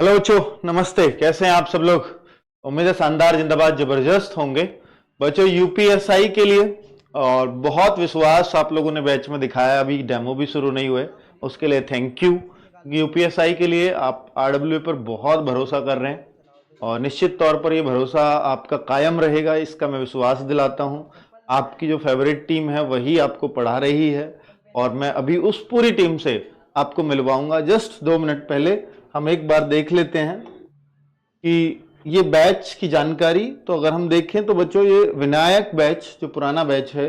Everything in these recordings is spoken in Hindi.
हेलो बच्चों, नमस्ते। कैसे हैं आप सब लोग? उम्मीद है शानदार, जिंदाबाद, जबरदस्त होंगे बच्चों। यूपीएसआई के लिए और बहुत विश्वास आप लोगों ने बैच में दिखाया। अभी डेमो भी शुरू नहीं हुए, उसके लिए थैंक यू। यूपीएसआई के लिए आप आरडब्ल्यू पर बहुत भरोसा कर रहे हैं और निश्चित तौर पर ये भरोसा आपका कायम रहेगा, इसका मैं विश्वास दिलाता हूं। आपकी जो फेवरेट टीम है वही आपको पढ़ा रही है और मैं अभी उस पूरी टीम से आपको मिलवाऊंगा। जस्ट 2 मिनट पहले हम एक बार देख लेते हैं कि ये बैच की जानकारी। तो अगर हम देखें तो बच्चों, ये विनायक बैच जो पुराना बैच है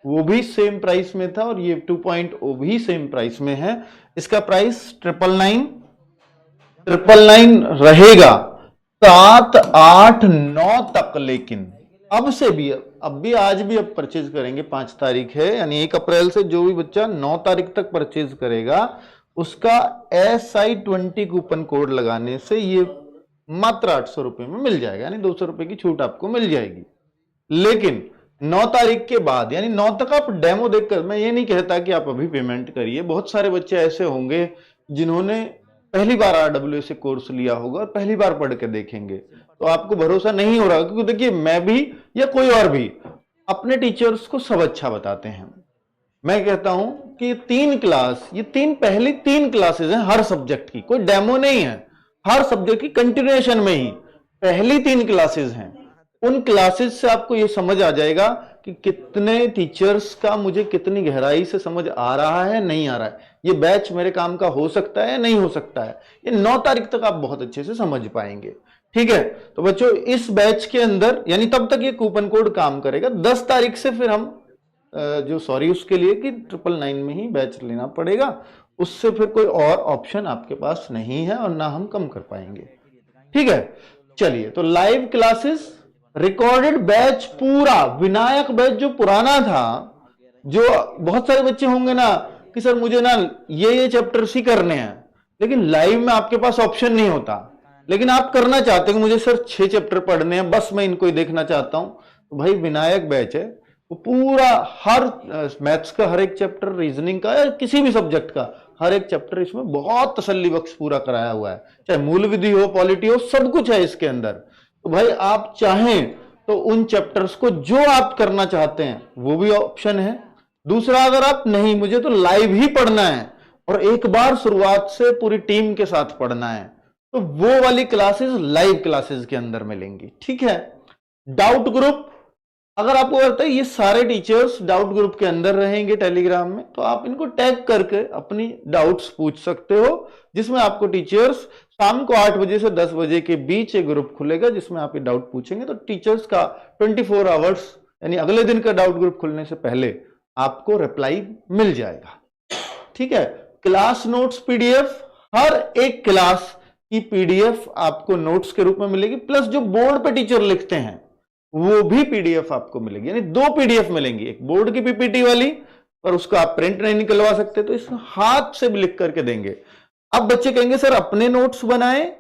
वो भी सेम प्राइस में था और ये 2.0 भी सेम प्राइस में है। इसका प्राइस 999 रहेगा 7, 8, 9 तक। लेकिन अब से भी, अब भी, आज भी अब परचेज करेंगे, 5 तारीख है यानी 1 अप्रैल से जो भी बच्चा 9 तारीख तक परचेज करेगा उसका SI20 कूपन कोड लगाने से ये मात्र 800 रुपए में मिल जाएगा, यानी 200 रुपए की छूट आपको मिल जाएगी। लेकिन 9 तारीख के बाद यानी 9 तक आप डेमो देखकर, मैं ये नहीं कहता कि आप अभी पेमेंट करिए। बहुत सारे बच्चे ऐसे होंगे जिन्होंने पहली बार आरडब्ल्यू से कोर्स लिया होगा और पहली बार पढ़ के देखेंगे, तो आपको भरोसा नहीं हो रहा, क्योंकि देखिए मैं भी या कोई और भी अपने टीचर्स को सब अच्छा बताते हैं। मैं कहता हूं कि ये पहली 3 क्लासेस हैं हर सब्जेक्ट की, कोई डेमो नहीं है, हर सब्जेक्ट की कंटिन्यूएशन में ही पहली 3 क्लासेस हैं। उन क्लासेस से आपको यह समझ आ जाएगा कि कितने टीचर्स का मुझे कितनी गहराई से समझ आ रहा है, नहीं आ रहा है, ये बैच मेरे काम का हो सकता है, नहीं हो सकता है। ये 9 तारीख तक आप बहुत अच्छे से समझ पाएंगे। ठीक है, तो बच्चों इस बैच के अंदर यानी तब तक ये कूपन कोड काम करेगा। 10 तारीख से फिर हम उसके लिए कि 999 में ही बैच लेना पड़ेगा, उससे फिर कोई और ऑप्शन आपके पास नहीं है और ना हम कम कर पाएंगे। ठीक है, चलिए। तो लाइव क्लासेस, रिकॉर्डेड बैच, पूरा विनायक बैच जो पुराना था, जो बहुत सारे बच्चे होंगे ना कि सर मुझे ना ये चैप्टर्स ही करने हैं, लेकिन लाइव में आपके पास ऑप्शन नहीं होता, लेकिन आप करना चाहते हैं कि मुझे सर 6 चैप्टर पढ़ने हैं, बस मैं इनको ही देखना चाहता हूं, तो भाई विनायक बैच है। वो पूरा हर मैथ्स का हर एक चैप्टर, रीजनिंग का या किसी भी सब्जेक्ट का हर एक चैप्टर इसमें बहुत तसल्ली बख्श पूरा कराया हुआ है, चाहे मूल विधि हो, पॉलिटी हो, सब कुछ है इसके अंदर। तो भाई आप चाहें तो उन चैप्टर्स को जो आप करना चाहते हैं वो भी ऑप्शन है। दूसरा, अगर आप नहीं, मुझे तो लाइव ही पढ़ना है और एक बार शुरुआत से पूरी टीम के साथ पढ़ना है, तो वो वाली क्लासेस लाइव क्लासेस के अंदर मिलेंगी। ठीक है। डाउट ग्रुप, अगर आपको लगता है ये सारे टीचर्स डाउट ग्रुप के अंदर रहेंगे टेलीग्राम में, तो आप इनको टैग करके अपनी डाउट्स पूछ सकते हो, जिसमें आपको टीचर्स शाम को 8 बजे से 10 बजे के बीच एक ग्रुप खुलेगा जिसमें आप ये डाउट पूछेंगे। तो टीचर्स का 24 आवर्स यानी अगले दिन का डाउट ग्रुप खुलने से पहले आपको रिप्लाई मिल जाएगा। ठीक है। क्लास नोट्स पीडीएफ, हर एक क्लास की पीडीएफ आपको नोट्स के रूप में मिलेगी, प्लस जो बोर्ड पे टीचर लिखते हैं वो भी पीडीएफ आपको मिलेगी, यानी 2 पीडीएफ मिलेंगी, एक बोर्ड की पीपीटी वाली और उसका आप प्रिंट नहीं निकलवा सकते तो इस हाथ से भी लिख करके देंगे। अब बच्चे कहेंगे सर अपने नोट्स बनाएं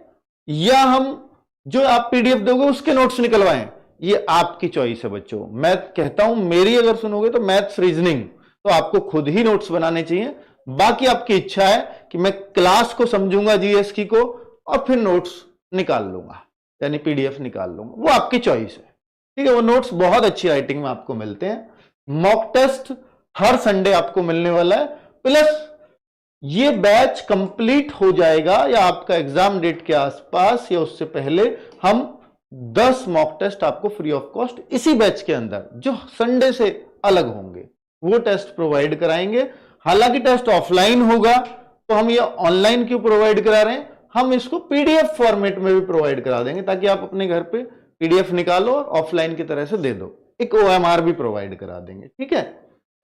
या हम जो आप पीडीएफ दोगे उसके नोट्स निकलवाएं, ये आपकी चॉइस है बच्चों। मैं कहता हूं, मेरी अगर सुनोगे तो मैथ्स रीजनिंग तो आपको खुद ही नोट्स बनाने चाहिए, बाकी आपकी इच्छा है कि मैं क्लास को समझूंगा, जीएस की को, और फिर नोट्स निकाल लूंगा यानी पीडीएफ निकाल लूंगा, वो आपकी चॉइस है। ठीक है, वो नोट्स बहुत अच्छी राइटिंग में आपको मिलते हैं। मॉक टेस्ट हर संडे आपको मिलने वाला है, प्लस ये बैच कंप्लीट हो जाएगा या आपका एग्जाम डेट के आसपास या उससे पहले हम 10 मॉक टेस्ट आपको फ्री ऑफ कॉस्ट इसी बैच के अंदर, जो संडे से अलग होंगे, वो टेस्ट प्रोवाइड कराएंगे। हालांकि टेस्ट ऑफलाइन होगा, तो हम ये ऑनलाइन क्यों प्रोवाइड करा रहे हैं, हम इसको पीडीएफ फॉर्मेट में भी प्रोवाइड करा देंगे ताकि आप अपने घर पे पीडीएफ निकालो और ऑफलाइन की तरह से दे दो, एक ओएमआर भी प्रोवाइड करा देंगे। ठीक है।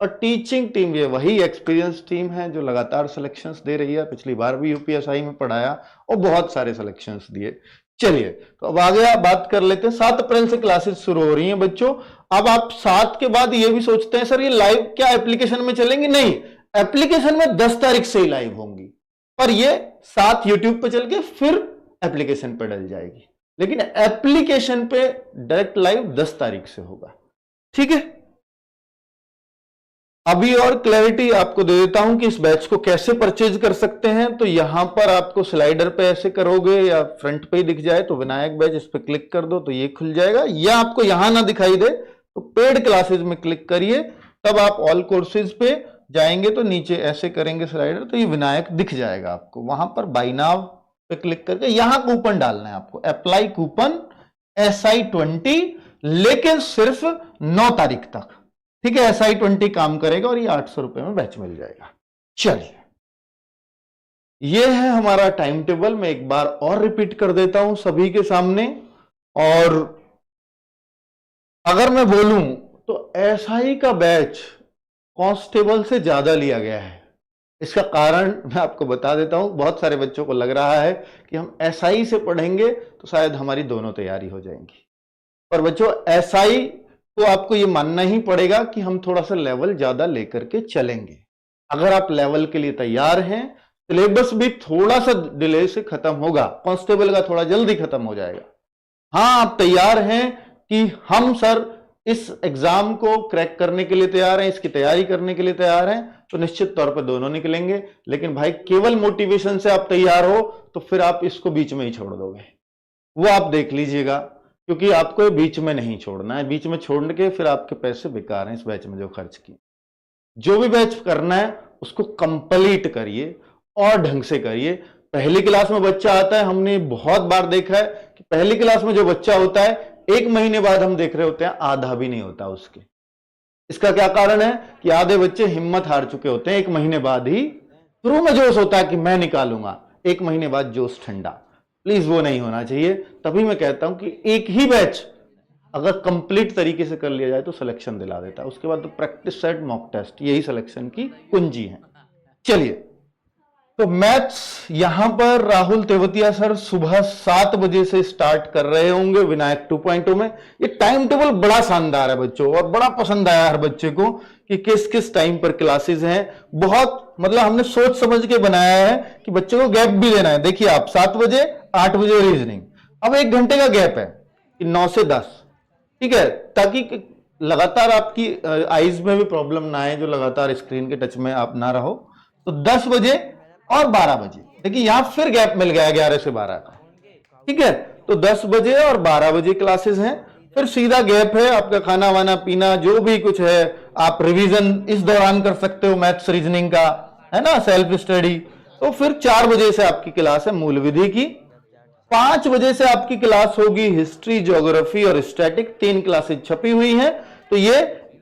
और टीचिंग टीम ये वही एक्सपीरियंस टीम है जो लगातार सिलेक्शंस दे रही है, पिछली बार भी यूपीएसआई में पढ़ाया और बहुत सारे सिलेक्शंस दिए। चलिए, तो अब आगे बात कर लेते हैं। 7 अप्रैल से क्लासेस शुरू हो रही हैं बच्चों। अब आप 7 के बाद ये भी सोचते हैं सर ये लाइव क्या एप्लीकेशन में चलेंगे? नहीं, एप्लीकेशन में 10 तारीख से ही लाइव होंगी, पर ये 7 यूट्यूब पे चल के फिर एप्लीकेशन पे डल जाएगी, लेकिन एप्लीकेशन पे डायरेक्ट लाइव 10 तारीख से होगा। ठीक है। अभी और क्लैरिटी आपको दे देता हूं कि इस बैच को कैसे परचेज कर सकते हैं। तो यहां पर आपको स्लाइडर पे ऐसे करोगे या फ्रंट पे ही दिख जाए तो विनायक बैच, इस पे क्लिक कर दो तो ये खुल जाएगा, या आपको यहां ना दिखाई दे तो पेड क्लासेस में क्लिक करिए, तब आप ऑल कोर्सेज पे जाएंगे तो नीचे ऐसे करेंगे स्लाइडर तो ये विनायक दिख जाएगा आपको। वहां पर बाय नाउ पे क्लिक करके यहां कूपन डालना है आपको, अप्लाई कूपन SI20, लेकिन सिर्फ 9 तारीख तक, ठीक है। SI20 काम करेगा और ये 800 रुपए में बैच मिल जाएगा। चलिए, ये है हमारा टाइम टेबल। मैं एक बार और रिपीट कर देता हूं सभी के सामने। और अगर मैं बोलूं तो SI का बैच कांस्टेबल से ज्यादा लिया गया है। इसका कारण मैं आपको बता देता हूं। बहुत सारे बच्चों को लग रहा है कि हम SI से पढ़ेंगे तो शायद हमारी दोनों तैयारी हो जाएंगी, पर बच्चों SI तो आपको ये मानना ही पड़ेगा कि हम थोड़ा सा लेवल ज्यादा लेकर के चलेंगे। अगर आप लेवल के लिए तैयार हैं, सिलेबस भी थोड़ा सा डिले से खत्म होगा, कांस्टेबल का थोड़ा जल्दी खत्म हो जाएगा। हाँ, आप तैयार हैं कि हम सर इस एग्जाम को क्रैक करने के लिए तैयार हैं, इसकी तैयारी करने के लिए तैयार हैं, तो निश्चित तौर पर दोनों निकलेंगे। लेकिन भाई केवल मोटिवेशन से आप तैयार हो तो फिर आप इसको बीच में ही छोड़ दोगे, वो आप देख लीजिएगा, क्योंकि आपको ये बीच में नहीं छोड़ना है। बीच में छोड़ने के फिर आपके पैसे बेकार हैं इस बैच में जो खर्च किए। जो भी बैच करना है उसको कंप्लीट करिए और ढंग से करिए। पहली क्लास में बच्चा आता है, हमने बहुत बार देखा है कि पहली क्लास में जो बच्चा होता है 1 महीने बाद हम देख रहे होते हैं आधा भी नहीं होता उसके। इसका क्या कारण है कि आधे बच्चे हिम्मत हार चुके होते हैं 1 महीने बाद ही। शुरू में जोश होता है कि मैं निकालूंगा, 1 महीने बाद जोश ठंडा। प्लीज वो नहीं होना चाहिए। तभी मैं कहता हूं कि एक ही बैच अगर कंप्लीट तरीके से कर लिया जाए तो सिलेक्शन दिला देता है। उसके बाद तो प्रैक्टिस सेट, मॉक टेस्ट, यही सिलेक्शन की कुंजी है। चलिए, तो मैथ्स यहां पर राहुल तेवतिया सर सुबह 7 बजे से स्टार्ट कर रहे होंगे विनायक 2.0 में। ये टाइम टेबल बड़ा शानदार है बच्चों, और बड़ा पसंद आया हर बच्चे को कि किस किस टाइम पर क्लासेस हैं। बहुत मतलब हमने सोच समझ के बनाया है कि बच्चे को गैप भी देना है। देखिए आप 7 बजे 8 बजे रीजनिंग, अब 1 घंटे का गैप है कि 9 से 10, ठीक है, ताकि लगातार आपकी आईज में भी प्रॉब्लम ना आए, जो लगातार स्क्रीन के टच में आप ना रहो। तो 10 बजे और 12 बजे, देखिए यहां फिर गैप मिल गया 11 से 12 का, ठीक है। तो 10 बजे और 12 बजे क्लासेस हैं, फिर सीधा गैप है। आपका खाना वाना पीना जो भी कुछ है, आप रिवीजन इस दौरान कर सकते हो मैथ्स रीजनिंग का, है ना, सेल्फ स्टडी। तो फिर 4 बजे से आपकी क्लास है मूल विधि की, 5 बजे से आपकी क्लास होगी हिस्ट्री, ज्योग्राफी और स्टैटिक। 3 क्लासेस छपी हुई हैं। तो ये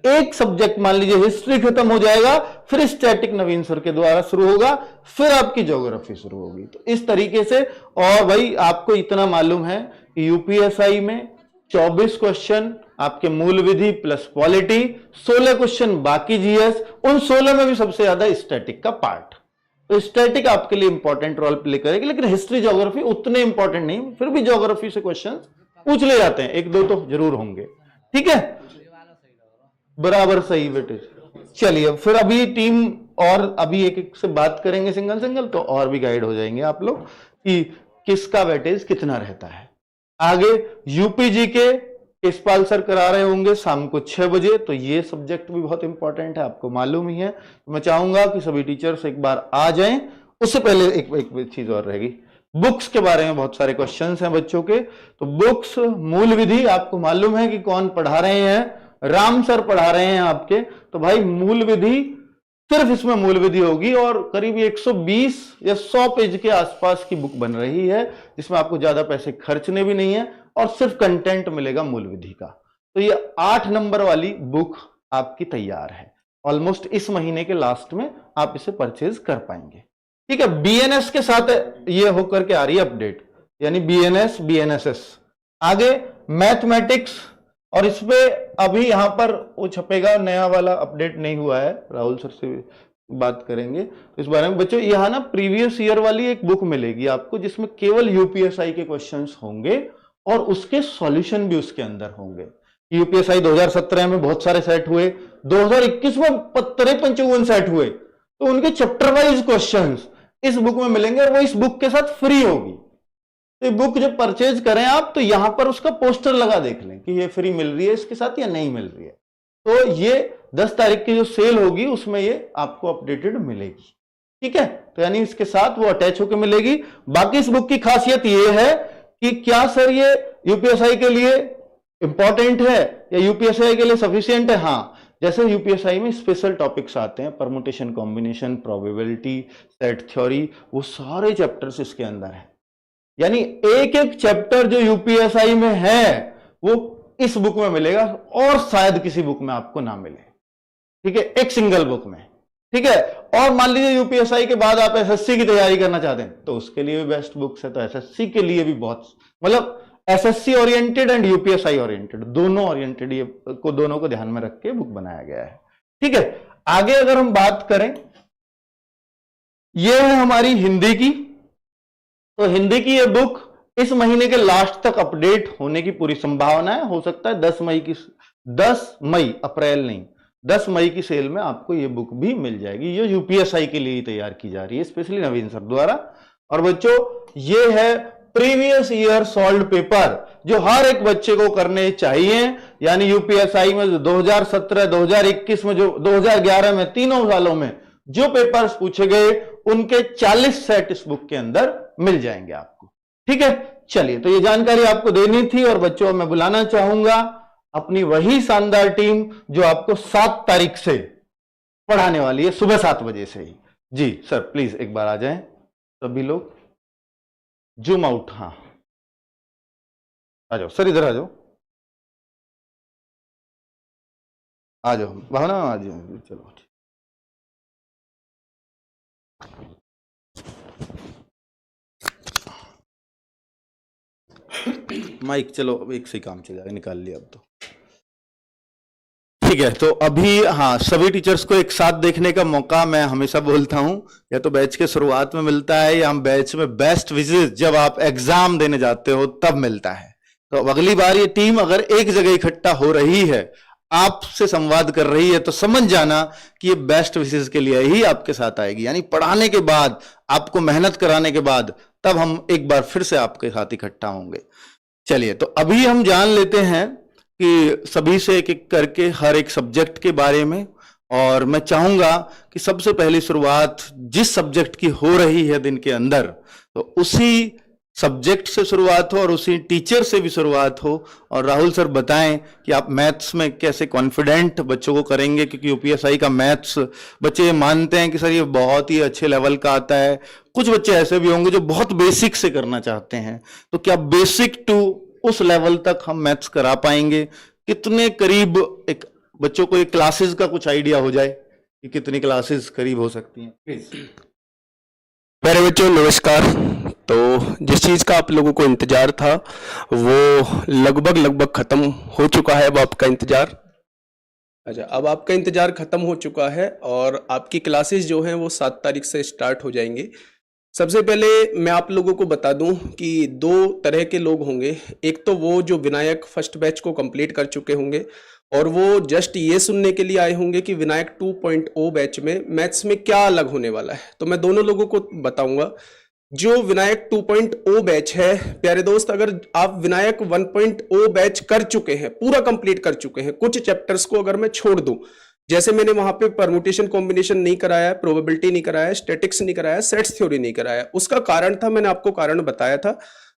एक सब्जेक्ट मान लीजिए हिस्ट्री खत्म हो जाएगा, फिर स्टैटिक नवीन सर के द्वारा शुरू होगा, फिर आपकी ज्योग्राफी शुरू होगी। तो इस तरीके से। और भाई आपको इतना मालूम है कि यूपीएसआई में 24 क्वेश्चन आपके मूल विधि प्लस पॉलिटी, 16 क्वेश्चन बाकी जीएस, उन 16 में भी सबसे ज्यादा स्टैटिक का पार्ट। तो स्टैटिक आपके लिए इंपॉर्टेंट रोल प्ले करेगी, लेकिन हिस्ट्री ज्योग्राफी उतने इंपॉर्टेंट नहीं। फिर भी ज्योग्राफी से क्वेश्चन पूछ ले जाते हैं, 1-2 तो जरूर होंगे, ठीक है, बराबर सही बेटे। चलिए फिर अभी टीम और अभी एक एक से बात करेंगे सिंगल सिंगल, तो और भी गाइड हो जाएंगे आप लोग कि किसका वेटेज कितना रहता है। आगे यूपीजी के यशपाल सर करा रहे होंगे शाम को 6 बजे, तो ये सब्जेक्ट भी बहुत इंपॉर्टेंट है, आपको मालूम ही है। तो मैं चाहूंगा कि सभी टीचर्स एक बार आ जाएं। उससे पहले एक चीज और रहेगी, बुक्स के बारे में बहुत सारे क्वेश्चंस हैं बच्चों के। तो बुक्स मूल विधि आपको मालूम है कि कौन पढ़ा रहे हैं, राम सर पढ़ा रहे हैं आपके। तो भाई मूल विधि सिर्फ इसमें मूल विधि होगी, और करीब 120 या 100 पेज के आसपास की बुक बन रही है, जिसमें आपको ज्यादा पैसे खर्चने भी नहीं है और सिर्फ कंटेंट मिलेगा मूल विधि का। तो ये 8 नंबर वाली बुक आपकी तैयार है। ऑलमोस्ट इस महीने के लास्ट में आप इसे परचेज कर पाएंगे, ठीक है। बीएनएस के साथ ये होकर के आ रही है अपडेट, यानी बीएनएस बीएनएसएस। आगे मैथमेटिक्स, और इसपे अभी यहां पर वो छपेगा, नया वाला अपडेट नहीं हुआ है, राहुल सर से बात करेंगे तो इस बारे में। बच्चों यहाँ ना प्रीवियस ईयर वाली एक बुक मिलेगी आपको, जिसमें केवल यूपीएसआई के क्वेश्चंस होंगे और उसके सॉल्यूशन भी उसके अंदर होंगे। यूपीएसआई 2017 में बहुत सारे सेट हुए, 2021 में 53 सेट हुए, तो उनके चैप्टर वाइज क्वेश्चंस इस बुक में मिलेंगे, और वो इस बुक के साथ फ्री होगी। तो बुक जब परचेज करें आप, तो यहां पर उसका पोस्टर लगा देख लें कि ये फ्री मिल रही है इसके साथ या नहीं मिल रही है। तो ये 10 तारीख की जो सेल होगी उसमें ये आपको अपडेटेड मिलेगी। ठीक है, तो यानी इसके साथ वो अटैच होकर मिलेगी। बाकी इस बुक की खासियत ये है कि क्या सर ये यूपीएसआई के लिए इंपॉर्टेंट है या यूपीएसआई के लिए सफिशिएंट है? हाँ, जैसे यूपीएसआई में स्पेशल टॉपिक्स आते हैं, permutation, combination, probability, set theory, वो सारे चैप्टर्स इसके अंदर है। यानी एक एक चैप्टर जो यूपीएसआई में है वो इस बुक में मिलेगा और शायद किसी बुक में आपको ना मिले। ठीक है, एक सिंगल बुक में। ठीक है, और मान लीजिए यूपीएसआई के बाद आप एसएससी की तैयारी करना चाहते हैं तो उसके लिए भी बेस्ट बुक्स है। तो एसएससी के लिए भी बहुत, मतलब SSC oriented and UPSI oriented, दोनों ओरिएंटेड, ये दोनों को ध्यान में रख के बुक बनाया गया है। ठीक है, आगे अगर हम बात करें, ये है हमारी हिंदी की। तो हिंदी की ये बुक इस महीने के लास्ट तक अपडेट होने की पूरी संभावना है। हो सकता है 10 मई, अप्रैल नहीं, 10 मई की सेल में आपको ये बुक भी मिल जाएगी। ये यूपीएसआई के लिए तैयार की जा रही है, स्पेशली नवीन सर द्वारा। और बच्चों, ये है प्रीवियस ईयर सॉल्व्ड पेपर जो हर एक बच्चे को करने चाहिए। यानी यूपीएसआई में जो 2017, 2021 में, जो 2011 में, तीनों सालों में जो पेपर्स पूछे गए उनके 40 सेट इस बुक के अंदर मिल जाएंगे आपको। ठीक है, चलिए, तो ये जानकारी आपको देनी थी। और बच्चों, मैं बुलाना चाहूंगा अपनी वही शानदार टीम जो आपको 7 तारीख से पढ़ाने वाली है, सुबह 7 बजे से ही। जी सर, प्लीज एक बार आ जाएं सभी लोग, जूम आउट। हाँ, आ जाओ सर, इधर आ जाओ, आ जाओ भावना, आ जाओ, चलो। माइक चलो, अब एक से काम चलेगा, निकाल लिया अब तो। ठीक है, तो अभी हाँ, सभी टीचर्स को एक साथ देखने का मौका मैं हमेशा बोलता हूं, या तो बैच के शुरुआत में मिलता है या हम बैच में बेस्ट विजिट जब आप एग्जाम देने जाते हो तब मिलता है। तो अब अगली बार ये टीम अगर एक जगह इकट्ठा हो रही है, आपसे संवाद कर रही है, तो समझ जाना कि ये बेस्ट विशेष के लिए ही आपके साथ आएगी। यानी पढ़ाने के बाद, आपको मेहनत कराने के बाद, तब हम एक बार फिर से आपके साथ इकट्ठा होंगे। चलिए, तो अभी हम जान लेते हैं कि सभी से एक एक करके हर एक सब्जेक्ट के बारे में। और मैं चाहूंगा कि सबसे पहली शुरुआत जिस सब्जेक्ट की हो रही है दिन के अंदर, तो उसी सब्जेक्ट से शुरुआत हो और उसी टीचर से भी शुरुआत हो। और राहुल सर बताएं कि आप मैथ्स में कैसे कॉन्फिडेंट बच्चों को करेंगे, क्योंकि यूपीएसआई का मैथ्स बच्चे मानते हैं कि सर ये बहुत ही अच्छे लेवल का आता है। कुछ बच्चे ऐसे भी होंगे जो बहुत बेसिक से करना चाहते हैं, तो क्या बेसिक टू उस लेवल तक हम मैथ्स करा पाएंगे? कितने करीब एक बच्चों को एक क्लासेस का कुछ आइडिया हो जाए कि कितनी क्लासेस करीब हो सकती हैं, प्लीज। मेरे बच्चों नमस्कार। तो जिस चीज़ का आप लोगों को इंतजार था वो लगभग खत्म हो चुका है। अब आपका इंतजार, अच्छा, अब आपका इंतजार खत्म हो चुका है और आपकी क्लासेस जो हैं वो 7 तारीख से स्टार्ट हो जाएंगी। सबसे पहले मैं आप लोगों को बता दूं कि 2 तरह के लोग होंगे। एक तो वो जो विनायक फर्स्ट बैच को कंप्लीट कर चुके होंगे और वो जस्ट ये सुनने के लिए आए होंगे कि विनायक 2.0 बैच में मैथ्स में क्या अलग होने वाला है। तो मैं दोनों लोगों को बताऊंगा। जो विनायक 2.0 बैच है, प्यारे दोस्त, अगर आप विनायक 1.0 बैच कर चुके हैं, पूरा कंप्लीट कर चुके हैं, कुछ चैप्टर्स को अगर मैं छोड़ दूं, जैसे मैंने वहां पे परम्यूटेशन कॉम्बिनेशन नहीं कराया, प्रोबेबिलिटी नहीं कराया, स्टैटिक्स नहीं कराया, सेट्स थ्योरी नहीं कराया, उसका कारण था, मैंने आपको कारण बताया था।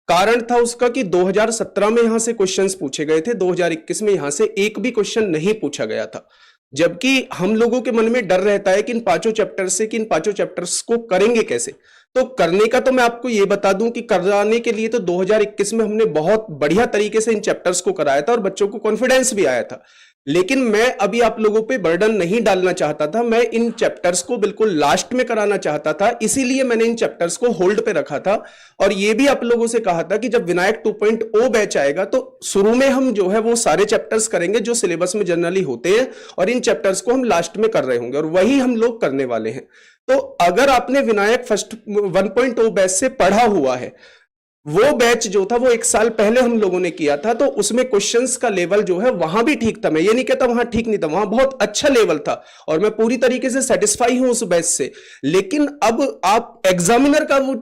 कारण था उसका कि 2017 में यहां से क्वेश्चंस पूछे गए थे, 2021 में यहां से एक भी क्वेश्चन नहीं पूछा गया था। जबकि हम लोगों के मन में डर रहता है कि इन 5 चैप्टर्स से, कि इन 5 चैप्टर्स को करेंगे कैसे। तो करने का तो मैं आपको ये बता दूं कि कराने के लिए तो 2021 में हमने बहुत बढ़िया तरीके से इन चैप्टर्स को कराया था और बच्चों को कॉन्फिडेंस भी आया था। लेकिन मैं अभी आप लोगों पे बर्डन नहीं डालना चाहता था, मैं इन चैप्टर्स को बिल्कुल लास्ट में कराना चाहता था, इसीलिए मैंने इन चैप्टर्स को होल्ड पे रखा था। और ये भी आप लोगों से कहा था कि जब विनायक 2.0 बैच आएगा तो शुरू में हम जो है वो सारे चैप्टर्स करेंगे जो सिलेबस में जनरली होते हैं, और इन चैप्टर्स को हम लास्ट में कर रहे होंगे, और वही हम लोग करने वाले हैं। तो अगर आपने विनायक फर्स्ट 1.0 बैच से पढ़ा हुआ है, वो बैच जो था वो 1 साल पहले हम लोगों ने किया था, तो उसमें क्वेश्चंस का लेवल जो है वहां भी ठीक था। मैं ये नहीं कहता वहां ठीक नहीं था, वहां बहुत अच्छा लेवल था और मैं पूरी तरीके से सेटिस्फाई हूं उस बैच से। लेकिन अब आप एग्जामिनर का वो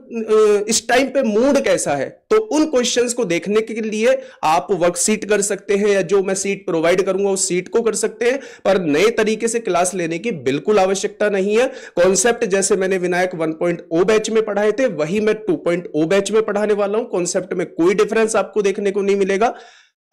इस टाइम पे मूड कैसा है, तो उन क्वेश्चंस को देखने के लिए आप वर्कशीट कर सकते हैं, या जो मैं सीट प्रोवाइड करूंगा उस सीट को कर सकते हैं, पर नए तरीके से क्लास लेने की बिल्कुल आवश्यकता नहीं है। कॉन्सेप्ट जैसे मैंने विनायक 1.0 बैच में पढ़ाए थे वही मैं 2.0 बैच में पढ़ाने वाला हूं। कॉन्सेप्ट में कोई डिफरेंस आपको देखने को नहीं मिलेगा।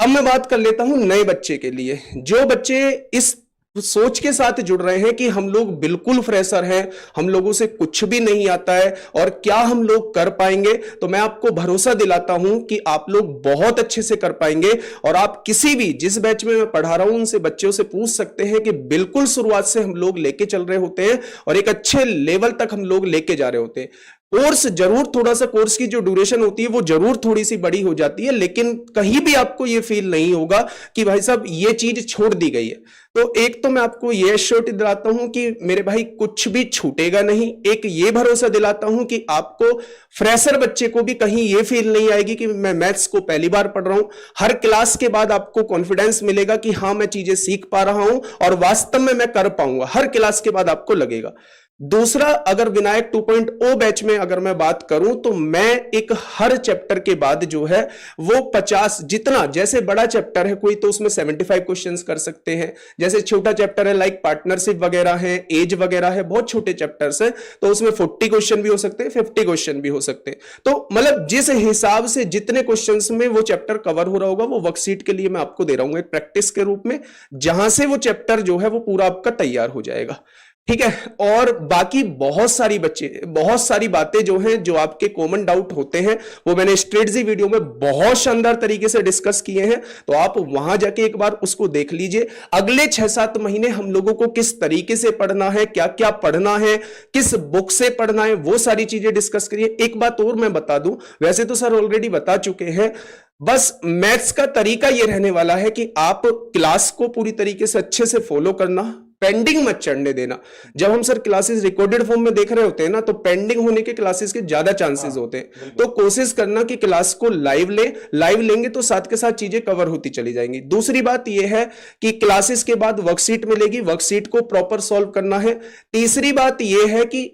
अब मैं बात कर लेता हूं नए बच्चे के लिए। जो बच्चे इस सोच के साथ जुड़ रहे हैं कि हम लोग बिल्कुल फ्रेशर हैं, हम लोगों से कुछ भी नहीं आता है और क्या हम लोग कर पाएंगे, तो मैं आपको भरोसा दिलाता हूं कि आप लोग बहुत अच्छे से कर पाएंगे। और आप किसी भी जिस बैच में मैं पढ़ा रहा हूं उनसे बच्चों से पूछ सकते हैं कि बिल्कुल शुरुआत से हम लोग लेके चल रहे होते हैं और एक अच्छे लेवल तक हम लोग लेके जा रहे होते हैं। कोर्स जरूर थोड़ा सा, कोर्स की जो ड्यूरेशन होती है वो जरूर थोड़ी सी बड़ी हो जाती है, लेकिन कहीं भी आपको ये फील नहीं होगा कि भाई साहब ये चीज छोड़ दी गई है। तो एक तो मैं आपको ये एश्योरिटी दिलाता हूं कि मेरे भाई कुछ भी छूटेगा नहीं। एक ये भरोसा दिलाता हूं कि आपको फ्रेशर बच्चे को भी कहीं ये फील नहीं आएगी कि मैं मैथ्स को पहली बार पढ़ रहा हूं। हर क्लास के बाद आपको कॉन्फिडेंस मिलेगा कि हाँ मैं चीजें सीख पा रहा हूं और वास्तव में मैं कर पाऊंगा। हर क्लास के बाद आपको लगेगा। दूसरा, अगर विनायक 2.0 बैच में अगर मैं बात करूं तो मैं एक हर चैप्टर के बाद जो है वो 50 जितना, जैसे बड़ा चैप्टर है कोई तो उसमें 75 क्वेश्चंस कर सकते हैं, जैसे छोटा चैप्टर है लाइक पार्टनरशिप वगैरह है, एज वगैरह है, बहुत छोटे चैप्टर्स हैं तो उसमें 40 क्वेश्चन भी हो सकते हैं, 50 क्वेश्चन भी हो सकते हैं। तो मतलब जिस हिसाब से जितने क्वेश्चंस में वो चैप्टर कवर हो रहा होगा वो वर्कशीट के लिए मैं आपको दे रहा हूं एक प्रैक्टिस के रूप में, जहां से वो चैप्टर जो है वो पूरा आपका तैयार हो जाएगा। ठीक है। और बाकी बहुत सारी बातें जो हैं, जो आपके कॉमन डाउट होते हैं, वो मैंने स्ट्रेटजी वीडियो में बहुत शानदार तरीके से डिस्कस किए हैं, तो आप वहां जाके एक बार उसको देख लीजिए। अगले 6-7 महीने हम लोगों को किस तरीके से पढ़ना है, क्या क्या पढ़ना है, किस बुक से पढ़ना है, वो सारी चीजें डिस्कस करिए। एक बात और मैं बता दूं, वैसे तो सर ऑलरेडी बता चुके हैं, बस मैथ्स का तरीका ये रहने वाला है कि आप क्लास को पूरी तरीके से अच्छे से फॉलो करना, पेंडिंग मत चढ़ने देना। जब हम सर क्लासेस रिकॉर्डेड फॉर्म में देख रहे होते हैं ना, तो पेंडिंग होने के क्लासेस के ज्यादा चांसेस होते हैं। तो कोशिश करना कि क्लास को लाइव लेंगे तो साथ के साथ चीजें कवर होती चली जाएंगी। दूसरी बात यह है कि क्लासेस के बाद वर्कशीट मिलेगी, वर्कशीट को प्रॉपर सॉल्व करना है। तीसरी बात यह है कि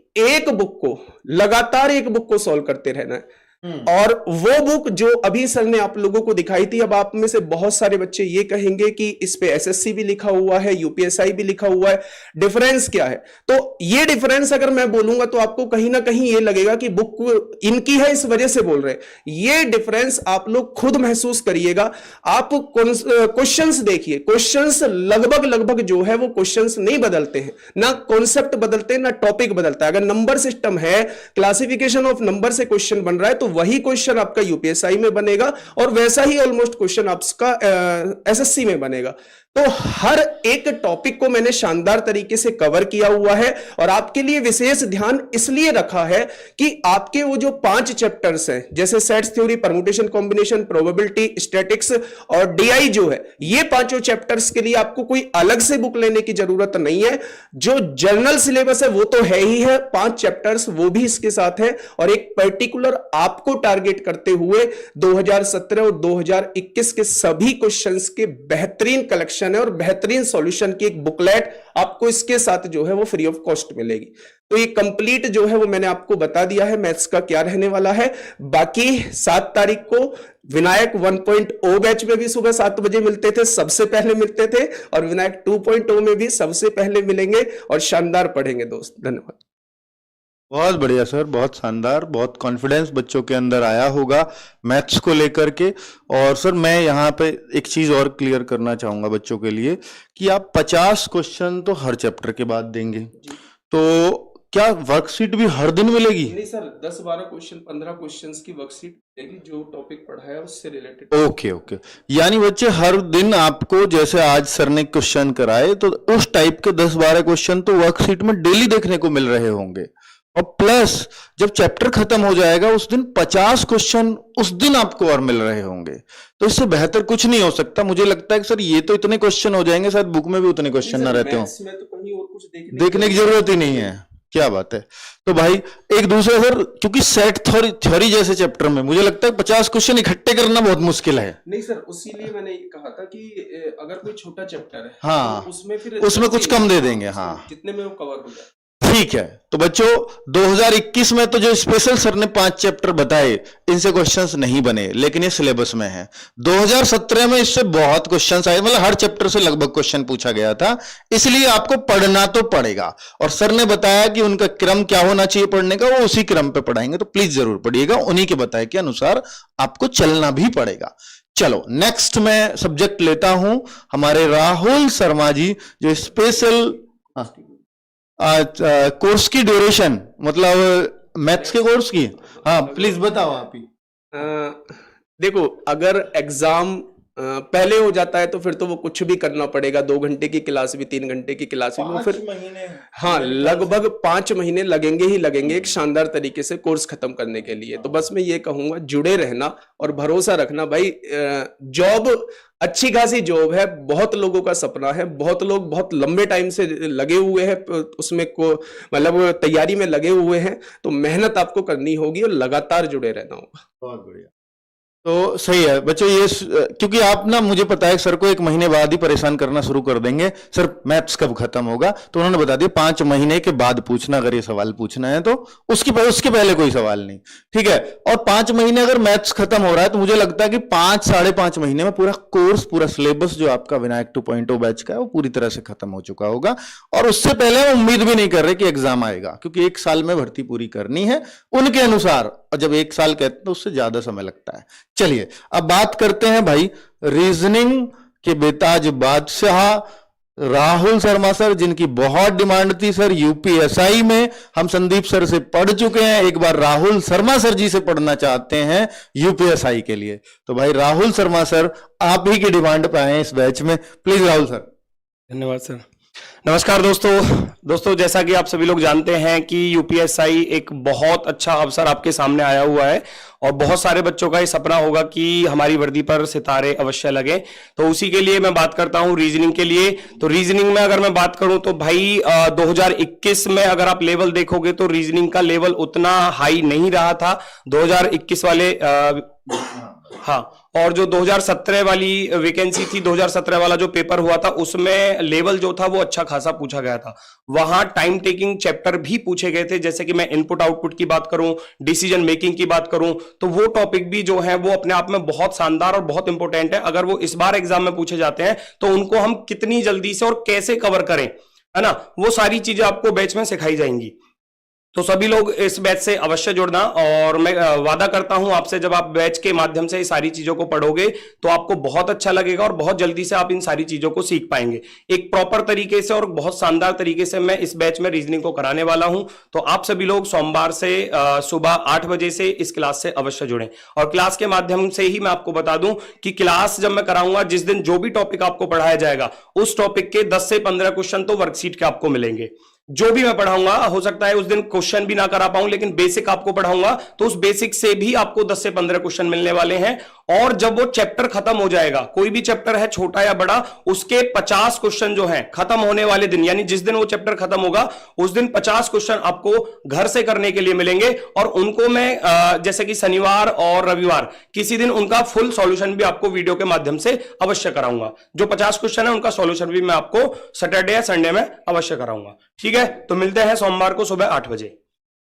लगातार एक बुक को सॉल्व करते रहना है। और वो बुक जो अभी सर ने आप लोगों को दिखाई थी, अब आप में से बहुत सारे बच्चे ये कहेंगे कि इस पे एसएससी भी लिखा हुआ है, यूपीएसआई भी लिखा हुआ है, डिफरेंस क्या है? तो ये डिफरेंस अगर मैं बोलूंगा तो आपको कहीं ना कहीं ये लगेगा कि बुक इनकी है इस वजह से बोल रहे हैं। ये डिफरेंस आप लोग खुद महसूस करिएगा। आप क्वेश्चंस देखिए, क्वेश्चंस लगभग जो है वो क्वेश्चंस नहीं बदलते हैं, ना कॉन्सेप्ट बदलते हैं ना टॉपिक बदलता है। अगर नंबर सिस्टम है, क्लासिफिकेशन ऑफ नंबर से क्वेश्चन बन रहा है, तो वही क्वेश्चन आपका यूपीएसआई में बनेगा और वैसा ही ऑलमोस्ट क्वेश्चन आपका एसएससी में बनेगा। तो हर एक टॉपिक को मैंने शानदार तरीके से कवर किया हुआ है और आपके लिए विशेष ध्यान इसलिए रखा है कि आपके वो जो 5 चैप्टर्स हैं, जैसे sets theory, permutation, combination, probability, statics और डीआई जो है, ये 5 चैप्टर्स के लिए आपको कोई अलग से बुक लेने की जरूरत नहीं है। जो जनरल सिलेबस है वो तो है ही है, 5 चैप्टर्स वो भी इसके साथ है और एक पर्टिकुलर आपको टारगेट करते हुए 2017 और 2021 के सभी क्वेश्चंस के बेहतरीन कलेक्शन है और बेहतरीन सॉल्यूशन की एक बुकलेट आपको इसके साथ जो है वो फ्री ऑफ कॉस्ट मिलेगी। तो ये कंप्लीट जो है वो मैंने आपको बता दिया है मैथ्स का क्या रहने वाला है। बाकी 7 तारीख को विनायक 1.0 बैच में भी सुबह 7 बजे मिलते थे, सबसे पहले मिलते थे, और विनायक 2.0 में भी सबसे पहले मिलेंगे और शानदार पढ़ेंगे दोस्त। धन्यवाद। बहुत बढ़िया सर, बहुत शानदार, बहुत कॉन्फिडेंस बच्चों के अंदर आया होगा मैथ्स को लेकर के। और सर मैं यहाँ पे एक चीज और क्लियर करना चाहूंगा बच्चों के लिए कि आप 50 क्वेश्चन तो हर चैप्टर के बाद देंगे, तो क्या वर्कशीट भी हर दिन मिलेगी? नहीं सर, 10-12 क्वेश्चन, 15 क्वेश्चंस की वर्कशीट मिलेगी जो टॉपिक पढ़ा है उससे रिलेटेड। ओके। यानी बच्चे हर दिन आपको, जैसे आज सर ने क्वेश्चन कराए, तो उस टाइप के 10-12 क्वेश्चन तो वर्कशीट में डेली देखने को मिल रहे होंगे। और प्लस जब चैप्टर खत्म हो जाएगा उस दिन 50 क्वेश्चन उस दिन आपको और मिल रहे होंगे। तो इससे बेहतर कुछ नहीं हो सकता। मुझे लगता है कि सर ये तो इतने क्वेश्चन हो जाएंगे, शायद बुक में भी उतने क्वेश्चन ना रहते हो, इसमें तो कहीं और कुछ देखने की जरूरत ही नहीं है। क्या बात है। तो भाई एक दूसरा सर, क्योंकि सेट थ्योरी जैसे चैप्टर में मुझे लगता है 50 क्वेश्चन इकट्ठे करना बहुत मुश्किल है। नहीं सर, उसीलिए मैंने ये कहा था कि अगर कोई छोटा चैप्टर है, हाँ, तो उसमें कुछ कम दे देंगे। हाँ, जितने में वो कवर हो जाए। ठीक है, तो बच्चों 2021 में तो जो स्पेशल सर ने 5 चैप्टर बताए इनसे क्वेश्चंस नहीं बने, लेकिन ये सिलेबस में है। 2017 में इससे बहुत क्वेश्चंस आए, मतलब हर चैप्टर से लगभग क्वेश्चन पूछा गया था, इसलिए आपको पढ़ना तो पड़ेगा। और सर ने बताया कि उनका क्रम क्या होना चाहिए पढ़ने का, वो उसी क्रम पे पढ़ाएंगे, तो प्लीज जरूर पढ़िएगा, उन्हीं के बताए के अनुसार आपको चलना भी पड़ेगा। चलो नेक्स्ट मैं सब्जेक्ट लेता हूं हमारे राहुल शर्मा जी, जो स्पेशल कोर्स की ड्यूरेशन, मतलब मैथ्स के कोर्स की। हाँ प्लीज बताओ आप ही। देखो, अगर एग्जाम पहले हो जाता है तो फिर तो वो कुछ भी करना पड़ेगा, 2 घंटे की क्लास भी, 3 घंटे की क्लास भी, वो फिर हाँ लगभग 5 महीने लगेंगे ही लगेंगे एक शानदार तरीके से कोर्स खत्म करने के लिए। तो बस मैं ये कहूंगा, जुड़े रहना और भरोसा रखना भाई। जॉब अच्छी खासी जॉब है, बहुत लोगों का सपना है, बहुत लोग बहुत लंबे टाइम से लगे हुए हैं उसमें को, मतलब तैयारी में लगे हुए हैं। तो मेहनत आपको करनी होगी और लगातार जुड़े रहना होगा। बहुत बढ़िया, तो सही है बच्चों। ये क्योंकि आप ना, मुझे पता है सर को 1 महीने बाद ही परेशान करना शुरू कर देंगे, सर मैथ्स कब खत्म होगा, तो उन्होंने बता दिया 5 महीने के बाद पूछना, अगर ये सवाल पूछना है तो उसके पहले कोई सवाल नहीं, ठीक है। और 5 महीने अगर मैथ्स खत्म हो रहा है तो मुझे लगता है कि 5-5.5 महीने में पूरा कोर्स, पूरा सिलेबस जो आपका विनायक 2.0 बैच का है वो पूरी तरह से खत्म हो चुका होगा। और उससे पहले हम उम्मीद भी नहीं कर रहे कि एग्जाम आएगा, क्योंकि 1 साल में भर्ती पूरी करनी है उनके अनुसार, और जब 1 साल कहते हैं तो उससे ज्यादा समय लगता है। चलिए अब बात करते हैं भाई रीजनिंग के बेताज बादशाह राहुल शर्मा सर, जिनकी बहुत डिमांड थी सर यूपीएसआई में। हम संदीप सर से पढ़ चुके हैं, एक बार राहुल शर्मा सर जी से पढ़ना चाहते हैं यूपीएसआई के लिए। तो भाई राहुल शर्मा सर, आप ही की डिमांड पे आए हैं इस बैच में, प्लीज राहुल सर। धन्यवाद सर। नमस्कार दोस्तों, जैसा कि आप सभी लोग जानते हैं कि यूपीएसआई एक बहुत अच्छा अवसर आपके सामने आया हुआ है और बहुत सारे बच्चों का ये सपना होगा कि हमारी वर्दी पर सितारे अवश्य लगे। तो उसी के लिए मैं बात करता हूं रीजनिंग के लिए। तो रीजनिंग में अगर मैं बात करूं तो भाई 2021 में अगर आप लेवल देखोगे तो रीजनिंग का लेवल उतना हाई नहीं रहा था 2021 वाले हाँ, और जो 2017 वाली वैकेंसी थी, 2017 वाला जो पेपर हुआ था उसमें लेवल जो था वो अच्छा खासा पूछा गया था। वहां टाइम टेकिंग चैप्टर भी पूछे गए थे, जैसे कि मैं इनपुट आउटपुट की बात करूं, डिसीजन मेकिंग की बात करूं, तो वो टॉपिक भी जो है वो अपने आप में बहुत शानदार और बहुत इंपॉर्टेंट है। अगर वो इस बार एग्जाम में पूछे जाते हैं तो उनको हम कितनी जल्दी से और कैसे कवर करें, है ना, वो सारी चीजें आपको बैच में सिखाई जाएंगी। तो सभी लोग इस बैच से अवश्य जुड़ना, और मैं वादा करता हूं आपसे, जब आप बैच के माध्यम से सारी चीजों को पढ़ोगे तो आपको बहुत अच्छा लगेगा और बहुत जल्दी से आप इन सारी चीजों को सीख पाएंगे एक प्रॉपर तरीके से और बहुत शानदार तरीके से। मैं इस बैच में रीजनिंग को कराने वाला हूं, तो आप सभी लोग सोमवार से सुबह 8 बजे से इस क्लास से अवश्य जुड़ें। और क्लास के माध्यम से ही मैं आपको बता दूं कि क्लास जब मैं कराऊंगा, जिस दिन जो भी टॉपिक आपको पढ़ाया जाएगा उस टॉपिक के 10 से 15 क्वेश्चन तो वर्कशीट के आपको मिलेंगे। जो भी मैं पढ़ाऊंगा, हो सकता है उस दिन क्वेश्चन भी ना करा पाऊं, लेकिन बेसिक आपको पढ़ाऊंगा तो उस बेसिक से भी आपको 10 से 15 क्वेश्चन मिलने वाले हैं। और जब वो चैप्टर खत्म हो जाएगा, कोई भी चैप्टर है छोटा या बड़ा, उसके 50 क्वेश्चन जो हैं खत्म होने वाले दिन, यानी जिस दिन वो चैप्टर खत्म होगा उस दिन 50 क्वेश्चन आपको घर से करने के लिए मिलेंगे। और उनको मैं जैसे कि शनिवार और रविवार किसी दिन उनका फुल सॉल्यूशन भी आपको वीडियो के माध्यम से अवश्य कराऊंगा। जो 50 क्वेश्चन है उनका सॉल्यूशन भी मैं आपको सैटरडे या संडे में अवश्य कराऊंगा। ठीक है, तो मिलते हैं सोमवार को सुबह 8 बजे।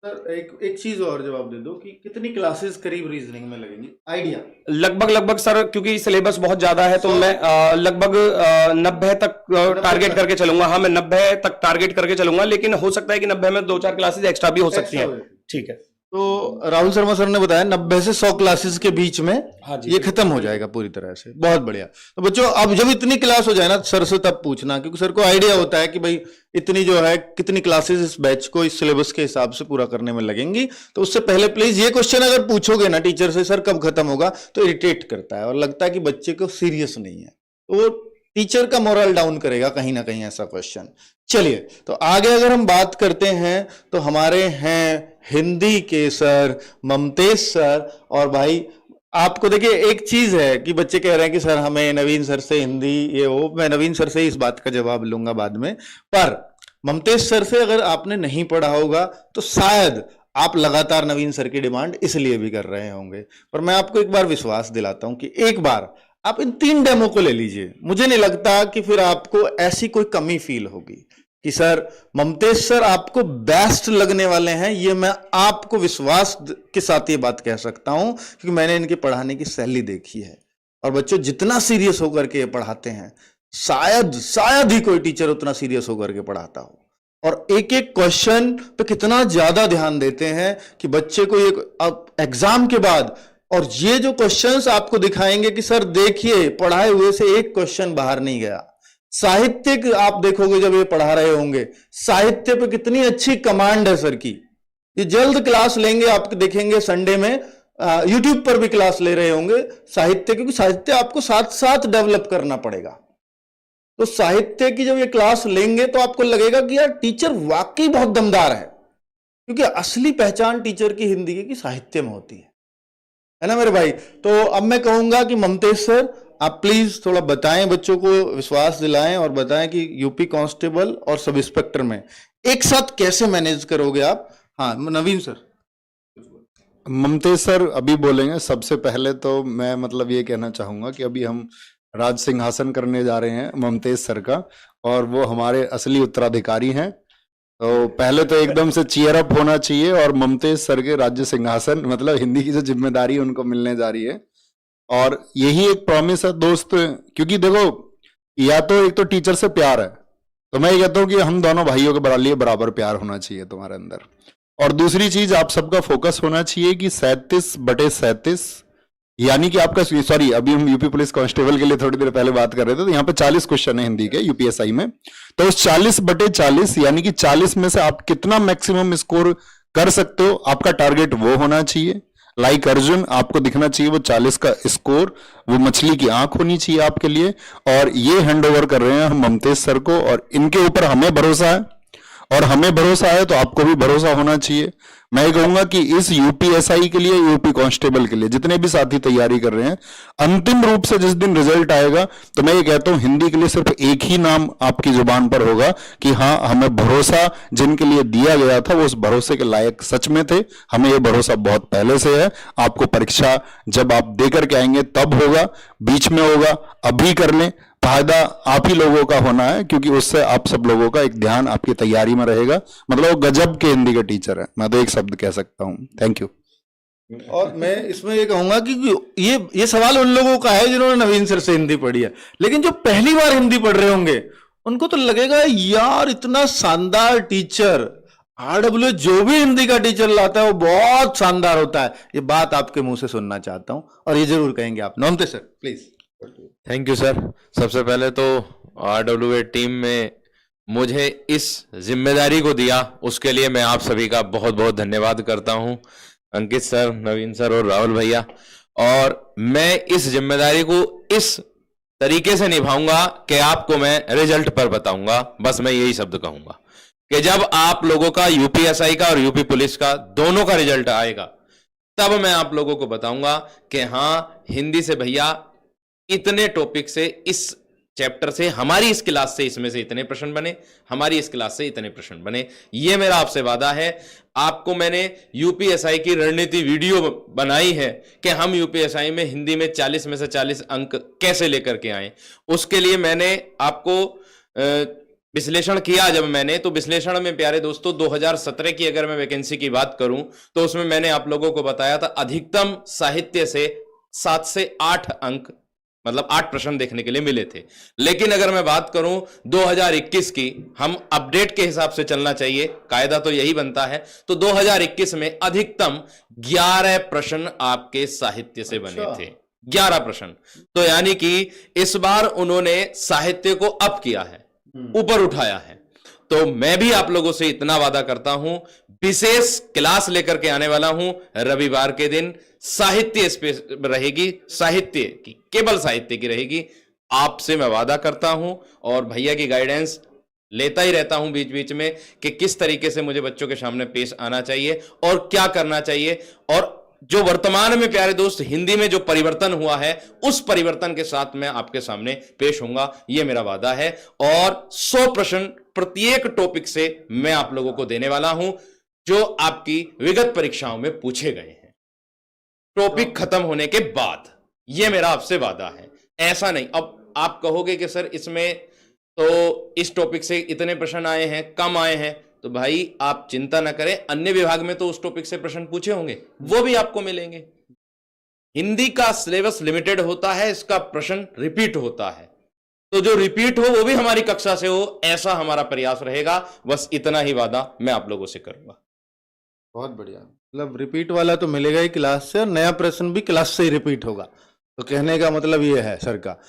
सर एक चीज और जवाब दे दो कि कितनी क्लासेस करीब रीजनिंग में लगेंगी, आइडिया? लगभग सर, क्योंकि सिलेबस बहुत ज्यादा है तो मैं लगभग 90 तक टारगेट करके चलूंगा। हाँ, मैं 90 तक टारगेट करके चलूंगा, लेकिन हो सकता है कि 90 में 2-4 क्लासेस एक्स्ट्रा भी हो सकती हैं। ठीक है, तो राहुल शर्मा सर ने बताया 90 से 100 क्लासेस के बीच में ये खत्म हो जाएगा पूरी तरह से। बहुत बढ़िया। तो बच्चों अब जब इतनी क्लास हो जाए ना सर से तब पूछना, क्योंकि सर को आइडिया होता है कि भाई इतनी जो है कितनी क्लासेस इस बैच को इस सिलेबस के हिसाब से पूरा करने में लगेंगी। तो उससे पहले प्लीज ये क्वेश्चन अगर पूछोगे ना टीचर से, सर कब खत्म होगा, तो इरिटेट करता है और लगता है कि बच्चे को सीरियस नहीं है, तो वो टीचर का मोरल डाउन करेगा कहीं ना कहीं ऐसा क्वेश्चन। चलिए तो आगे अगर हम बात करते हैं तो हमारे हैं हिंदी के सर ममतेश सर। और भाई आपको देखिए एक चीज है कि बच्चे कह रहे हैं कि सर हमें नवीन सर से हिंदी ये वो, मैं नवीन सर से इस बात का जवाब लूंगा बाद में, पर ममतेश सर से अगर आपने नहीं पढ़ा होगा तो शायद आप लगातार नवीन सर की डिमांड इसलिए भी कर रहे होंगे। पर मैं आपको एक बार विश्वास दिलाता हूं कि एक बार आप इन 3 डेमो को ले लीजिए, मुझे नहीं लगता कि फिर आपको ऐसी कोई कमी फील होगी। कि सर ममतेज सर आपको बेस्ट लगने वाले हैं, ये मैं आपको विश्वास के साथ ये बात कह सकता हूं, क्योंकि मैंने इनके पढ़ाने की शैली देखी है। और बच्चों जितना सीरियस होकर के ये पढ़ाते हैं, शायद ही कोई टीचर उतना सीरियस होकर के पढ़ाता हो, और एक एक क्वेश्चन पे कितना ज्यादा ध्यान देते हैं कि बच्चे को एक एग्जाम के बाद, और ये जो क्वेश्चंस आपको दिखाएंगे कि सर देखिए पढ़ाए हुए से एक क्वेश्चन बाहर नहीं गया। साहित्य आप देखोगे जब ये पढ़ा रहे होंगे, साहित्य पे कितनी अच्छी कमांड है सर की। ये जल्द क्लास लेंगे, आप देखेंगे संडे में यूट्यूब पर भी क्लास ले रहे होंगे साहित्य, क्योंकि साहित्य आपको साथ साथ डेवलप करना पड़ेगा। तो साहित्य की जब ये क्लास लेंगे तो आपको लगेगा कि यार टीचर वाकई बहुत दमदार है, क्योंकि असली पहचान टीचर की हिंदी की साहित्य में होती है ना मेरे भाई। तो अब मैं कहूंगा कि ममतेज सर आप प्लीज थोड़ा बताएं, बच्चों को विश्वास दिलाएं और बताएं कि यूपी कांस्टेबल और सब इंस्पेक्टर में एक साथ कैसे मैनेज करोगे आप। हाँ नवीन सर। ममतेज सर अभी बोलेंगे। सबसे पहले तो मैं मतलब ये कहना चाहूंगा कि अभी हम राज सिंहासन करने जा रहे हैं ममतेज सर का, और वो हमारे असली उत्तराधिकारी हैं। तो पहले तो एकदम से चीयर अप होना चाहिए, और ममतेज सर के राज्य सिंहासन मतलब हिंदी की जो जिम्मेदारी उनको मिलने जा रही है। और यही एक प्रॉमिस है दोस्त, क्योंकि देखो या तो एक तो टीचर से प्यार है, तो मैं ये कहता हूँ कि हम दोनों भाइयों के लिए बराबर प्यार होना चाहिए तुम्हारे अंदर। और दूसरी चीज आप सबका फोकस होना चाहिए कि 37/37, यानी कि आपका, सॉरी अभी हम यूपी पुलिस कांस्टेबल के लिए थोड़ी देर पहले बात कर रहे थे, तो यहाँ पे 40 क्वेश्चन है हिंदी के यूपीएसआई में। तो उस 40/40 यानी कि 40 में से आप कितना मैक्सिमम स्कोर कर सकते हो, आपका टारगेट वो होना चाहिए। लाइक अर्जुन आपको दिखना चाहिए वो 40 का स्कोर, वो मछली की आंख होनी चाहिए आपके लिए। और ये हैंड ओवर कर रहे हैं हम ममतेज सर को, और इनके ऊपर हमें भरोसा है, और हमें भरोसा है तो आपको भी भरोसा होना चाहिए। मैं कहूंगा कि इस यूपीएसआई के लिए, यूपी कांस्टेबल के लिए जितने भी साथी तैयारी कर रहे हैं, अंतिम रूप से जिस दिन रिजल्ट आएगा, तो मैं ये कहता हूं हिंदी के लिए सिर्फ एक ही नाम आपकी जुबान पर होगा कि हाँ हमें भरोसा जिनके लिए दिया गया था वो उस भरोसे के लायक सच में थे। हमें ये भरोसा बहुत पहले से है। आपको परीक्षा जब आप दे करके आएंगे तब होगा, बीच में होगा, अभी कर लें, फायदा आप ही लोगों का होना है, क्योंकि उससे आप सब लोगों का एक ध्यान आपकी तैयारी में रहेगा। मतलब वो गजब के हिंदी के टीचर है, मैं तो एक शब्द कह सकता हूं। Thank you. और मैं इसमें ये कहूंगा कि ये सवाल उन लोगों का है जिन्होंने नवीन सर से हिंदी पढ़ी है, लेकिन जो पहली बार हिंदी पढ़ रहे होंगे उनको तो लगेगा यार इतना शानदार टीचर, आरडब्ल्यू जो भी हिंदी का टीचर लाता है वो बहुत शानदार होता है। ये बात आपके मुंह से सुनना चाहता हूं, और ये जरूर कहेंगे आप। नमस्ते sir please. Thank you sir. सबसे पहले तो आरडब्ल्यूए टीम में मुझे इस जिम्मेदारी को दिया उसके लिए मैं आप सभी का बहुत बहुत धन्यवाद करता हूं, अंकित सर, नवीन सर और राहुल भैया। और मैं इस जिम्मेदारी को इस तरीके से निभाऊंगा कि आपको मैं रिजल्ट पर बताऊंगा। बस मैं यही शब्द कहूंगा कि जब आप लोगों का यूपीएसआई का और यूपी पुलिस का दोनों का रिजल्ट आएगा, तब मैं आप लोगों को बताऊंगा कि हाँ हिंदी से भैया इतने टॉपिक से, इस चैप्टर से, हमारी इस क्लास से इसमें से इतने प्रश्न बने, हमारी इस क्लास से इतने प्रश्न बने। ये मेरा आपसे वादा है। आपको मैंने यूपीएसआई की रणनीति वीडियो बनाई है कि हम यूपीएसआई में हिंदी में 40 में से 40 अंक कैसे लेकर के आए। उसके लिए मैंने आपको विश्लेषण किया। जब मैंने तो विश्लेषण में प्यारे दोस्तों 2017 की अगर मैं वैकेंसी की बात करूं तो उसमें मैंने आप लोगों को बताया था अधिकतम साहित्य से 7 से 8 अंक, मतलब 8 प्रश्न देखने के लिए मिले थे। लेकिन अगर मैं बात करूं 2021 की, हम अपडेट के हिसाब से चलना चाहिए, कायदा तो यही बनता है। तो 2021 में अधिकतम 11 प्रश्न आपके साहित्य से बने थे, 11 प्रश्न। तो यानी कि इस बार उन्होंने साहित्य को अप किया है, ऊपर उठाया है। तो मैं भी आप लोगों से इतना वादा करता हूं, विशेष क्लास लेकर के आने वाला हूं रविवार के दिन। साहित्य रहेगी, साहित्य की, केवल साहित्य की रहेगी। आपसे मैं वादा करता हूं, और भैया की गाइडेंस लेता ही रहता हूं बीच बीच में कि किस तरीके से मुझे बच्चों के सामने पेश आना चाहिए और क्या करना चाहिए। और जो वर्तमान में प्यारे दोस्त हिंदी में जो परिवर्तन हुआ है, उस परिवर्तन के साथ मैं आपके सामने पेश होऊंगा, यह मेरा वादा है। और 100 प्रश्न प्रत्येक टॉपिक से मैं आप लोगों को देने वाला हूं, जो आपकी विगत परीक्षाओं में पूछे गए हैं टॉपिक खत्म होने के बाद। यह मेरा आपसे वादा है। ऐसा नहीं अब आप कहोगे कि सर इसमें तो इस टॉपिक से इतने प्रश्न आए हैं, कम आए हैं, तो भाई आप चिंता ना करें, अन्य विभाग में तो उस टॉपिक से प्रश्न पूछे होंगे, वो भी आपको मिलेंगे। हिंदी का सिलेबस लिमिटेड होता है, इसका प्रश्न रिपीट होता है, तो जो रिपीट हो वो भी हमारी कक्षा से हो, ऐसा हमारा प्रयास रहेगा। बस इतना ही वादा मैं आप लोगों से करूंगा। बहुत बढ़िया, मतलब रिपीट वाला तो मिलेगा ही क्लास से, और नया प्रश्न भी क्लास से ही रिपीट होगा, तो कहने का मतलब ये है सर का।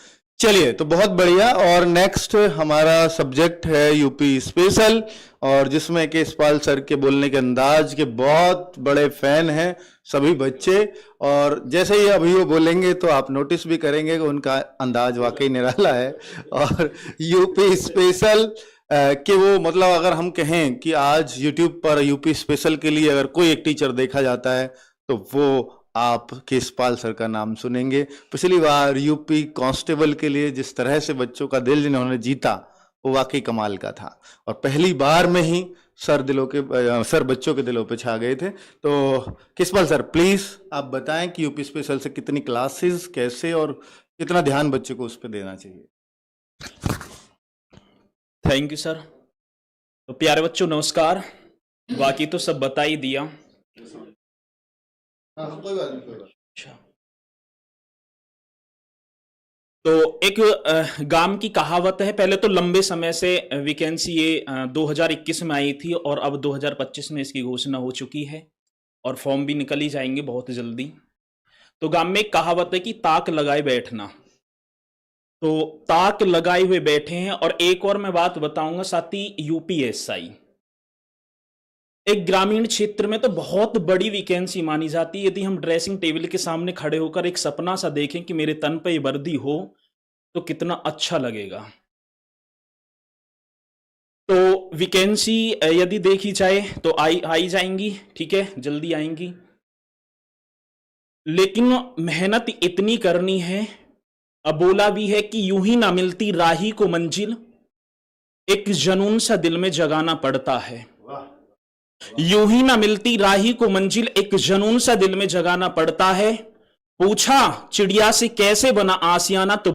चलिए, तो बहुत बढ़िया। और नेक्स्ट हमारा सब्जेक्ट है यूपी स्पेशल, और जिसमें कि यशपाल सर के बोलने के अंदाज के बहुत बड़े फैन हैं सभी बच्चे, और जैसे ही अभी वो बोलेंगे तो आप नोटिस भी करेंगे कि उनका अंदाज वाकई निराला है। और यूपी स्पेशल कि वो मतलब अगर हम कहें कि आज यूट्यूब पर यूपी स्पेशल के लिए अगर कोई एक टीचर देखा जाता है तो वो आप यशपाल सर का नाम सुनेंगे। पिछली बार यूपी कांस्टेबल के लिए जिस तरह से बच्चों का दिल जिन्होंने जीता वो वाकई कमाल का था, और पहली बार में ही सर बच्चों के दिलों पे छा गए थे। तो यशपाल सर प्लीज आप बताएं कि यूपी स्पेशल से कितनी क्लासेस, कैसे और कितना ध्यान बच्चों को उस पर देना चाहिए। Thank you sir. तो प्यारे बच्चों नमस्कार। बाकी तो सब बता ही दिया। कोई बात नहीं। अच्छा, तो एक गांव की कहावत है, पहले तो लंबे समय से वैकेंसी ये 2021 में आई थी और अब 2025 में इसकी घोषणा हो चुकी है और फॉर्म भी निकल ही जाएंगे बहुत जल्दी। तो गांव में एक कहावत है कि ताक लगाए बैठना, तो ताक लगाए हुए बैठे हैं। और एक और मैं बात बताऊंगा साथी, यूपीएसआई एक ग्रामीण क्षेत्र में तो बहुत बड़ी वैकेंसी मानी जाती है। यदि हम ड्रेसिंग टेबल के सामने खड़े होकर एक सपना सा देखें कि मेरे तन पे ये वर्दी हो तो कितना अच्छा लगेगा। तो वैकेंसी यदि देखी जाए तो आई जाएंगी, ठीक है, जल्दी आएंगी, लेकिन मेहनत इतनी करनी है। अब बोला भी है कि यूं ही ना मिलती राही को मंजिल, एक जुनून सा दिल में जगाना पड़ता है। यूं ही ना मिलती राही को मंजिल, एक जुनून सा दिल में जगाना पड़ता है। पूछा चिड़िया से कैसे बना आसियाना, तो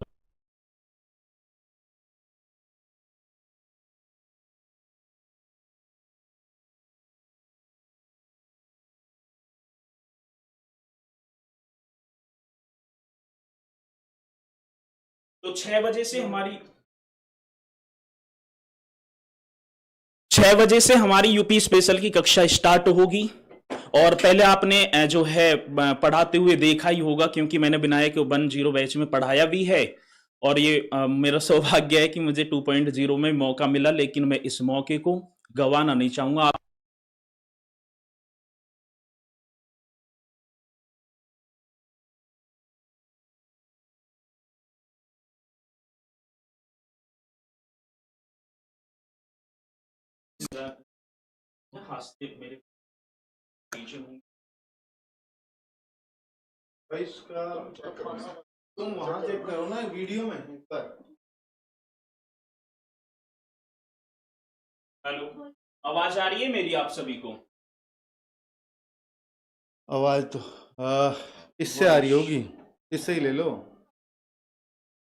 तो 6 बजे से हमारी यूपी स्पेशल की कक्षा स्टार्ट होगी। और पहले आपने जो है पढ़ाते हुए देखा ही होगा, क्योंकि मैंने विनायक 1.0 बैच में पढ़ाया भी है। और ये मेरा सौभाग्य है कि मुझे 2.0 में मौका मिला, लेकिन मैं इस मौके को गंवाना नहीं चाहूंगा। मेरे पीछे हूँ। इसका तुम वहां चेक करो ना वीडियो में ऊपर। हेलो, आवाज आ रही है मेरी आप सभी को? आवाज तो इससे आ रही होगी, इससे ही ले लो।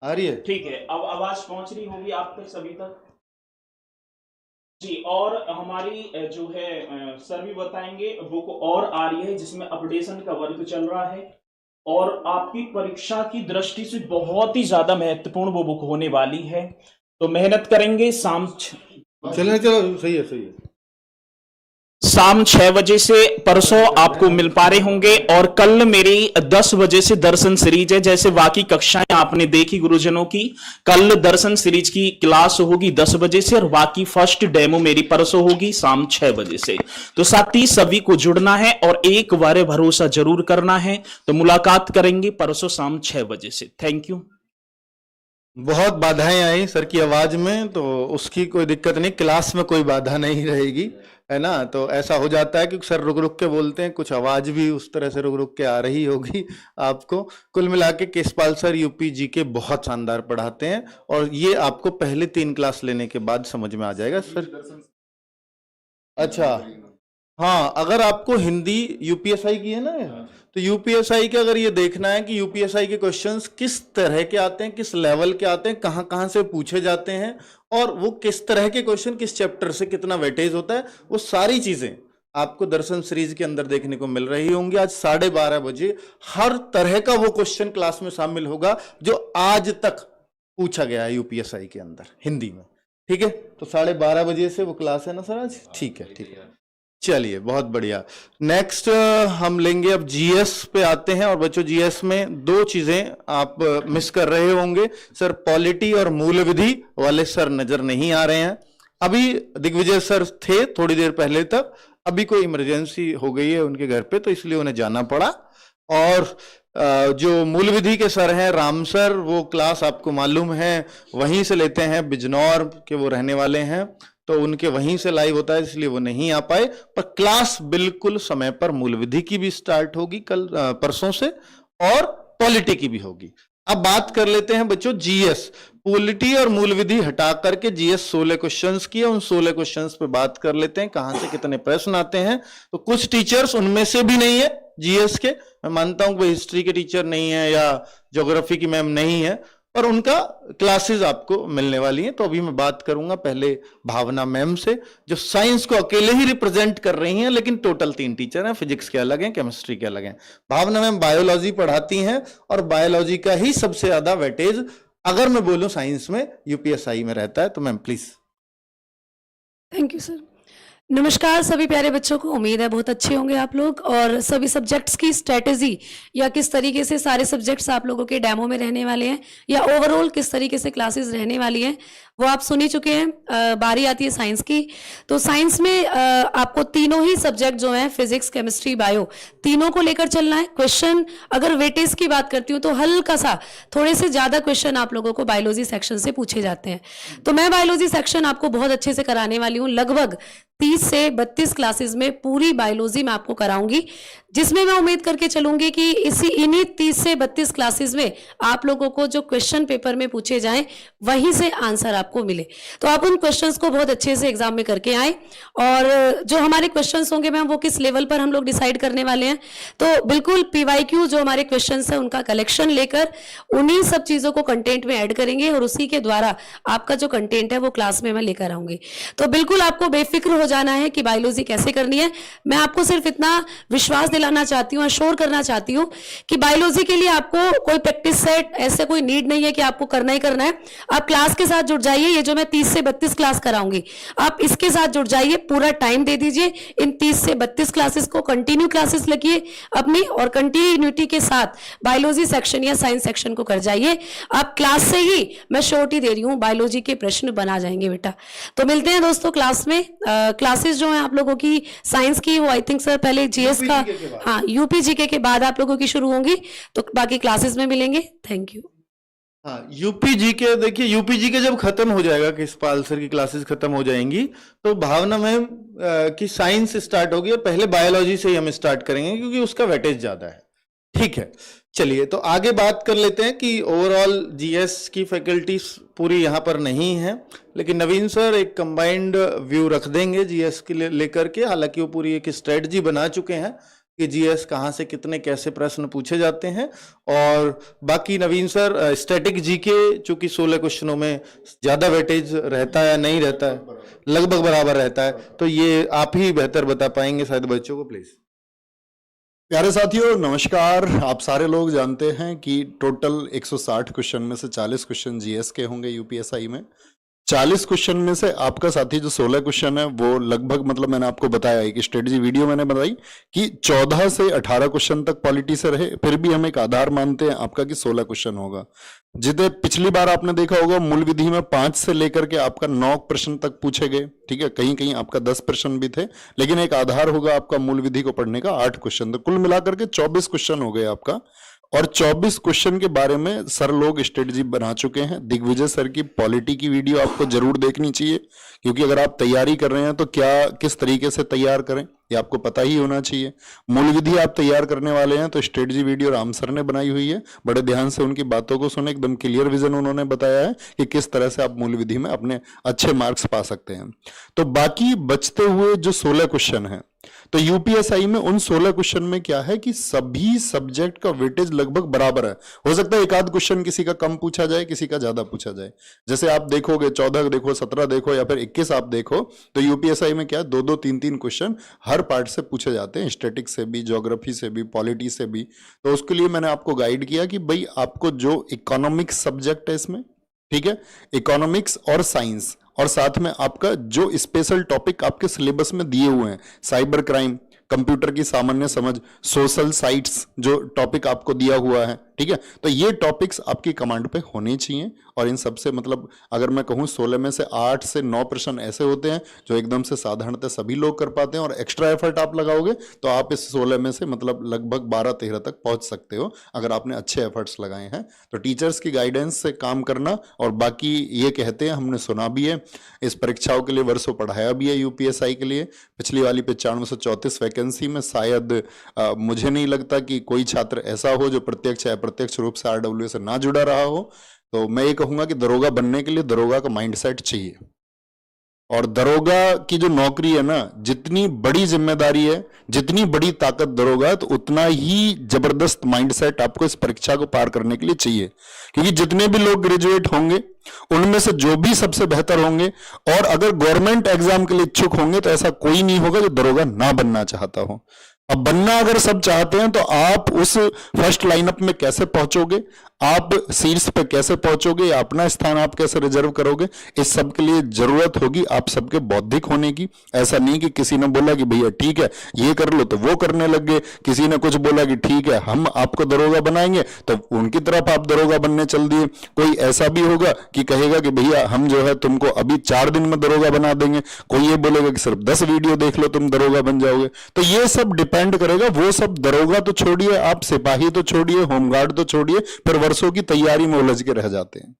आ रही है? ठीक है, अब आवाज पहुंच रही होगी आप तक सभी तक जी। और हमारी जो है सर भी बताएंगे, बुक और आ रही है जिसमें अपडेशन का वर्क चल रहा है, और आपकी परीक्षा की दृष्टि से बहुत ही ज्यादा महत्वपूर्ण वो बुक होने वाली है। तो मेहनत करेंगे। चलो सही है। शाम 6 बजे से परसों आपको मिल पा रहे होंगे। और कल मेरी 10 बजे से दर्शन सीरीज है, जैसे बाकी कक्षाएं आपने देखी गुरुजनों की, कल दर्शन सीरीज की क्लास होगी 10 बजे से, और बाकी फर्स्ट डेमो मेरी परसों होगी शाम 6 बजे से। तो साथ ही सभी को जुड़ना है और एक बार भरोसा जरूर करना है। तो मुलाकात करेंगे परसों शाम 6 बजे से। Thank you. बहुत बाधाएं आई सर की आवाज में, तो उसकी कोई दिक्कत नहीं, क्लास में कोई बाधा नहीं रहेगी, है ना। तो ऐसा हो जाता है कि सर रुक रुक के बोलते हैं, कुछ आवाज भी उस तरह से रुक रुक के आ रही होगी आपको। कुल मिला के यशपाल सर यूपी जी के बहुत शानदार पढ़ाते हैं, और ये आपको पहले 3 क्लास लेने के बाद समझ में आ जाएगा सर। अच्छा हाँ, अगर आपको हिंदी यूपीएसआई की है ना, तो यूपीएसआई का अगर ये देखना है कि यूपीएसआई के क्वेश्चंस किस तरह के आते हैं, किस लेवल के आते हैं, कहाँ कहाँ से पूछे जाते हैं, और वो किस तरह के क्वेश्चन किस चैप्टर से कितना वेटेज होता है, वो सारी चीजें आपको दर्शन सीरीज के अंदर देखने को मिल रही होंगी। आज 12:30 बजे हर तरह का वो क्वेश्चन क्लास में शामिल होगा जो आज तक पूछा गया है यूपीएसआई के अंदर हिंदी में। ठीक है, तो 12:30 बजे से वो क्लास है ना सर आज? ठीक है, ठीक है, चलिए बहुत बढ़िया। नेक्स्ट हम लेंगे अब जीएस पे आते हैं। और बच्चों जीएस में दो चीजें आप मिस कर रहे होंगे सर, पॉलिटी और मूल विधि वाले सर नजर नहीं आ रहे हैं। अभी दिग्विजय सर थे थोड़ी देर पहले तक, अभी कोई इमरजेंसी हो गई है उनके घर पे तो इसलिए उन्हें जाना पड़ा। और जो मूल विधि के सर हैं राम सर, वो क्लास आपको मालूम है वहीं से लेते हैं, बिजनौर के वो रहने वाले हैं, तो उनके वहीं से लाइव होता है इसलिए वो नहीं आ पाए। पर क्लास बिल्कुल समय पर मूल विधि की भी स्टार्ट होगी कल परसों से, और पॉलिटी की भी होगी। अब बात कर लेते हैं बच्चों जीएस। पॉलिटी और मूल विधि हटा करके जीएस 16 क्वेश्चंस की है, उन 16 क्वेश्चंस पे बात कर लेते हैं कहां से कितने प्रश्न आते हैं। तो कुछ टीचर्स उनमें से भी नहीं है जीएस के, मैं मानता हूं कि हिस्ट्री के टीचर नहीं है या ज्योग्राफी की मैम नहीं है, पर उनका क्लासेस आपको मिलने वाली हैं। तो अभी मैं बात करूंगा पहले भावना मैम से, जो साइंस को अकेले ही रिप्रेजेंट कर रही हैं, लेकिन टोटल 3 टीचर हैं, फिजिक्स के अलग हैं, केमिस्ट्री के अलग हैं। भावना मैम बायोलॉजी पढ़ाती हैं और बायोलॉजी का ही सबसे ज्यादा वेटेज अगर मैं बोलूं साइंस में यूपीएसआई में रहता है। तो ma'am please. Thank you sir. नमस्कार सभी प्यारे बच्चों को, उम्मीद है बहुत अच्छे होंगे आप लोग। और सभी सब्जेक्ट्स की स्ट्रेटेजी या किस तरीके से सारे सब्जेक्ट्स आप लोगों के डेमो में रहने वाले हैं या ओवरऑल किस तरीके से क्लासेस रहने वाली हैं वो आप सुन ही चुके हैं। बारी आती है साइंस की। तो साइंस में आपको तीनों ही सब्जेक्ट जो हैं फिजिक्स, केमिस्ट्री, बायो, तीनों को लेकर चलना है। क्वेश्चन अगर वेटेज की बात करती हूँ तो हल्का सा थोड़े से ज्यादा क्वेश्चन आप लोगों को बायोलॉजी सेक्शन से पूछे जाते हैं। तो मैं बायोलॉजी सेक्शन आपको बहुत अच्छे से कराने वाली हूँ। लगभग 30 से 32 क्लासेस में पूरी बायोलॉजी मैं आपको कराऊंगी, जिसमें मैं उम्मीद करके चलूंगी कि इन्हीं 30 से 32 क्लासेस में आप लोगों को जो क्वेश्चन पेपर में पूछे जाएं वहीं से आंसर आपको मिले। तो आप उन क्वेश्चंस को बहुत अच्छे से एग्जाम में करके आए। और जो हमारे क्वेश्चंस होंगे मैम वो किस लेवल पर हम लोग डिसाइड करने वाले हैं। तो बिल्कुल पीवाईक्यू जो हमारे क्वेश्चंस है उनका कलेक्शन लेकर उन्हीं सब चीजों को कंटेंट में ऐड करेंगे और उसी के द्वारा आपका जो कंटेंट है वो क्लास में मैं लेकर आऊंगी। तो बिल्कुल आपको बेफिक्र हो जाना है कि बायोलॉजी कैसे करनी है। मैं आपको सिर्फ इतना विश्वास दिलाना चाहती हूँ, अश्योर करना चाहती हूँ कि बायोलॉजी के लिए आपको कोई प्रैक्टिस सेट ऐसे कोई नीड नहीं है कि आपको करना ही करना है। आप क्लास के साथ जुड़ जाइए। ये जो मैं 30 से 32 क्लास कराऊंगी आप इसके साथ जुड़ जाइए, पूरा टाइम दे दीजिए। इन 30 से 32 क्लासेस को कंटिन्यू क्लासेस लगिए अपनी, और कंटिन्यूटी के साथ बायोलॉजी सेक्शन या साइंस सेक्शन को कर जाइए। आप क्लास से ही मैं श्योरिटी दे रही हूँ बायोलॉजी के प्रश्न बना जाएंगे बेटा। तो मिलते हैं दोस्तों क्लास में। क्लासेस जो है आप लोगों की साइंस की वो आई थिंक सर पहले जीएस का, हाँ यूपी जीके के बाद आप लोगों की शुरू होंगी, तो बाकी क्लासेस में मिलेंगे। Thank you. हाँ यूपी जीके, देखिए यूपी जीके जब खत्म हो जाएगा, कृष्णपाल सर की क्लासेस खत्म हो जाएंगी, तो भावना मैम की साइंस स्टार्ट होगी और पहले बायोलॉजी से ही हम स्टार्ट करेंगे क्योंकि उसका वेटेज ज्यादा है। ठीक है, चलिए तो आगे बात कर लेते हैं कि ओवरऑल जीएस की फैकल्टी पूरी यहाँ पर नहीं है, लेकिन नवीन सर एक कंबाइंड व्यू रख देंगे जीएस के लेकर के। हालांकि वो पूरी एक स्ट्रेटजी बना चुके हैं कि जीएस कहाँ से कितने कैसे प्रश्न पूछे जाते हैं। और बाकी नवीन सर स्टैटिक जीके चूंकि 16 क्वेश्चनों में ज्यादा वेटेज रहता है या नहीं रहता है, लगभग बराबर रहता है, तो ये आप ही बेहतर बता पाएंगे शायद बच्चों को। प्लीज। प्यारे साथियों नमस्कार। आप सारे लोग जानते हैं कि टोटल 160 क्वेश्चन में से 40 क्वेश्चन जीएस के होंगे यूपीएसआई में। 40 क्वेश्चन में से आपका साथी जो 16 क्वेश्चन है वो लगभग, मतलब मैंने आपको बताया एक स्ट्रेटजी वीडियो मैंने बताई कि 14 से 18 क्वेश्चन तक पॉलिटी से रहे, फिर भी हम एक आधार मानते हैं आपका कि 16 क्वेश्चन होगा। जितने पिछली बार आपने देखा होगा मूल विधि में 5 से लेकर के आपका 9 प्रश्न तक पूछे गए। ठीक है, कहीं कहीं आपका 10 प्रश्न भी थे, लेकिन एक आधार होगा आपका मूल विधि को पढ़ने का 8 क्वेश्चन। तो कुल मिलाकर के 24 क्वेश्चन हो गए आपका। और 24 क्वेश्चन के बारे में सर लोग स्ट्रेटजी बना चुके हैं। दिग्विजय सर की पॉलिटी की वीडियो आपको जरूर देखनी चाहिए क्योंकि अगर आप तैयारी कर रहे हैं तो क्या किस तरीके से तैयार करें ये आपको पता ही होना चाहिए। मूल विधि आप तैयार करने वाले हैं तो स्ट्रेटजी वीडियो राम सर ने बनाई हुई है, बड़े ध्यान से उनकी बातों को सुने, एकदम क्लियर विजन उन्होंने बताया है कि किस तरह से आप मूल विधि में अपने अच्छे मार्क्स पा सकते हैं। तो बाकी बचते हुए जो 16 क्वेश्चन हैं, तो यूपीएसआई में उन 16 क्वेश्चन में क्या है कि सभी सब्जेक्ट का वेटेज लगभग बराबर है। हो सकता है एक आध क्वेश्चन किसी का कम पूछा जाए, किसी का ज्यादा पूछा जाए। जैसे आप देखोगे 14 देखो, 17 देखो या फिर 21 आप देखो, तो यूपीएसआई में क्या है 2-2 3-3 क्वेश्चन हर पार्ट से पूछे जाते हैं, स्टैटिक्स से भी, ज्योग्राफी से भी, पॉलिटी से भी। तो उसके लिए मैंने आपको गाइड किया कि भाई आपको जो इकोनॉमिक्स सब्जेक्ट है इसमें, ठीक है, इकोनॉमिक्स और साइंस, और साथ में आपका जो स्पेशल टॉपिक आपके सिलेबस में दिए हुए हैं, साइबर क्राइम, कंप्यूटर की सामान्य समझ, सोशल साइट्स, जो टॉपिक आपको दिया हुआ है, ठीक है, तो ये टॉपिक्स आपकी कमांड पे होने चाहिए। और इन सबसे मतलब अगर मैं कहूँ 16 में से 8 से 9 प्रश्न ऐसे होते हैं जो एकदम से साधारणतः सभी लोग कर पाते हैं, और एक्स्ट्रा एफर्ट आप लगाओगे तो आप इस 16 में से मतलब लगभग 12-13 तक पहुंच सकते हो अगर आपने अच्छे एफर्ट्स लगाए हैं। तो टीचर्स की गाइडेंस से काम करना, और बाकी ये कहते हैं, हमने सुना भी है, इस परीक्षाओं के लिए वर्षों पढ़ाया भी है यूपीएसआई के लिए। पिछली वाली 9534 वैकेंसी में शायद मुझे नहीं लगता कि कोई छात्र ऐसा हो जो प्रत्यक्ष या अप्रत्यक्ष रूप से आरडब्ल्यू से ना जुड़ा रहा हो। तो मैं ये कहूंगा कि दरोगा बनने के लिए दरोगा का माइंडसेट चाहिए, और दरोगा की जो नौकरी है ना, जितनी बड़ी जिम्मेदारी है, जितनी बड़ी ताकत दरोगा है, तो उतना ही जबरदस्त माइंडसेट आपको इस परीक्षा को पार करने के लिए चाहिए। क्योंकि जितने भी लोग ग्रेजुएट होंगे उनमें से जो भी सबसे बेहतर होंगे, और अगर गवर्नमेंट एग्जाम के लिए इच्छुक होंगे, तो ऐसा कोई नहीं होगा जो दरोगा ना बनना चाहता हो। अब बनना अगर सब चाहते हैं तो आप उस फर्स्ट लाइनअप में कैसे पहुंचोगे, आप शीर्ष पे कैसे पहुंचोगे, या अपना स्थान आप कैसे रिजर्व करोगे, इस सब के लिए जरूरत होगी आप सबके बौद्धिक होने की। ऐसा नहीं कि किसी ने बोला कि भैया ठीक है ये कर लो तो वो करने लग गए, किसी ने कुछ बोला कि ठीक है हम आपको दरोगा बनाएंगे तो उनकी तरफ आप दरोगा बनने चल दिए। कोई ऐसा भी होगा कि कहेगा कि भैया हम जो है तुमको अभी 4 दिन में दरोगा बना देंगे, कोई ये बोलेगा कि सिर्फ 10 वीडियो देख लो तुम दरोगा बन जाओगे। तो ये सब डिपेंड करेगा, वो सब दरोगा तो छोड़िए, आप सिपाही तो छोड़िए, होमगार्ड तो छोड़िए, फिर वर्षों की तैयारी में उलझ के रह जाते हैं।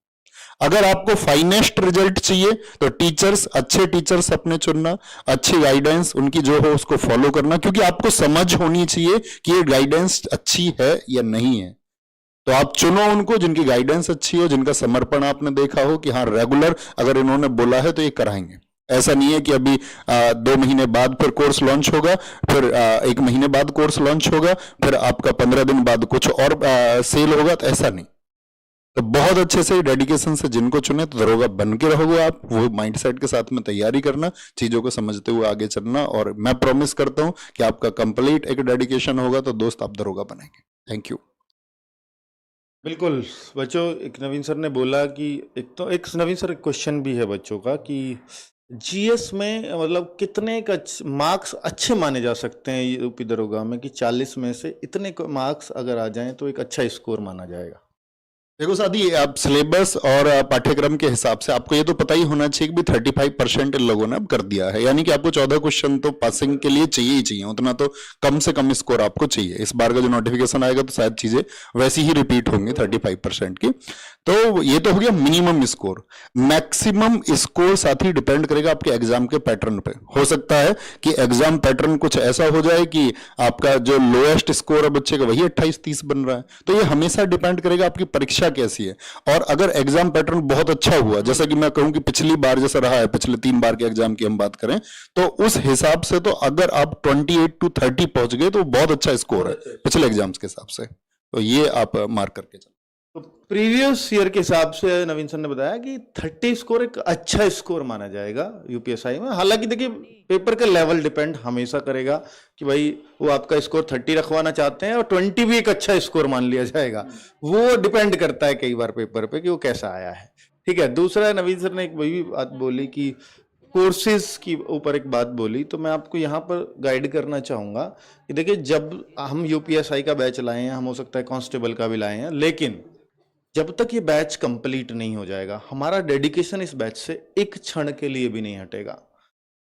अगर आपको फाइनेस्ट रिजल्ट चाहिए तो टीचर्स, अच्छे टीचर्स अपने चुनना, अच्छी गाइडेंस उनकी जो हो उसको फॉलो करना, क्योंकि आपको समझ होनी चाहिए कि ये गाइडेंस अच्छी है या नहीं है। तो आप चुनो उनको जिनकी गाइडेंस अच्छी हो, जिनका समर्पण आपने देखा हो कि हाँ रेगुलर अगर इन्होंने बोला है तो ये कराएंगे। ऐसा नहीं है कि अभी 2 महीने बाद फिर कोर्स लॉन्च होगा, फिर 1 महीने बाद कोर्स लॉन्च होगा, फिर आपका 15 दिन बाद कुछ और सेल होगा, तो ऐसा नहीं। तो बहुत अच्छे से डेडिकेशन से जिनको चुने तो दरोगा बन के रहोगे आप, वो माइंडसेट के साथ में तैयारी करना, चीजों को समझते हुए आगे चलना, और मैं प्रॉमिस करता हूं कि आपका कंप्लीट एक डेडिकेशन होगा तो दोस्त आप दरोगा बनेंगे। Thank you. बिल्कुल बच्चों, एक नवीन सर ने बोला कि एक नवीन सर क्वेश्चन भी है बच्चों का कि जीएस में मतलब कितने का मार्क्स अच्छे माने जा सकते हैं यूपी दरोगा में, कि 40 में से इतने मार्क्स अगर आ जाएं तो एक अच्छा स्कोर माना जाएगा। देखो साथी, आप सिलेबस और पाठ्यक्रम के हिसाब से आपको ये तो पता ही होना चाहिए कि 35% इन लोगों ने अब कर दिया है, यानी कि आपको 14 क्वेश्चन तो पासिंग के लिए चाहिए ही चाहिए, उतना तो कम से कम स्कोर आपको चाहिए। इस बार का जो नोटिफिकेशन आएगा तो शायद चीजें वैसी ही रिपीट होंगी 35% की। तो ये तो हो गया मिनिमम स्कोर। मैक्सिमम स्कोर साथ ही डिपेंड करेगा आपके एग्जाम के पैटर्न पे। हो सकता है कि एग्जाम पैटर्न कुछ ऐसा हो जाए कि आपका जो लोएस्ट स्कोर है बच्चे का वही 28-30 बन रहा है। तो ये हमेशा डिपेंड करेगा आपकी परीक्षा कैसी है। और अगर एग्जाम पैटर्न बहुत अच्छा हुआ, जैसा कि मैं कहूं कि पिछली बार जैसा रहा है, पिछले 3 बार के एग्जाम की हम बात करें, तो उस हिसाब से तो अगर आप 28 to 30 पहुंच गए तो बहुत अच्छा स्कोर है पिछले एग्जाम्स के हिसाब से। तो ये आप मार्क करके चलो। तो प्रीवियस ईयर के हिसाब से नवीन सर ने बताया कि 30 स्कोर एक अच्छा स्कोर माना जाएगा यूपीएसआई में। हालांकि देखिए पेपर का लेवल डिपेंड हमेशा करेगा कि भाई वो आपका स्कोर 30 रखवाना चाहते हैं और 20 भी एक अच्छा स्कोर मान लिया जाएगा। वो डिपेंड करता है कई बार पेपर पे कि वो कैसा आया है। ठीक है, दूसरा नवीन सर ने एक वही बात बोली कि कोर्सेज की ऊपर एक बात बोली, तो मैं आपको यहाँ पर गाइड करना चाहूँगा कि देखिए जब हम यूपीएसआई का बैच लाए हैं, हम हो सकता है कांस्टेबल का भी लाए हैं, लेकिन जब तक ये बैच कंप्लीट नहीं हो जाएगा हमारा डेडिकेशन इस बैच से एक क्षण के लिए भी नहीं हटेगा।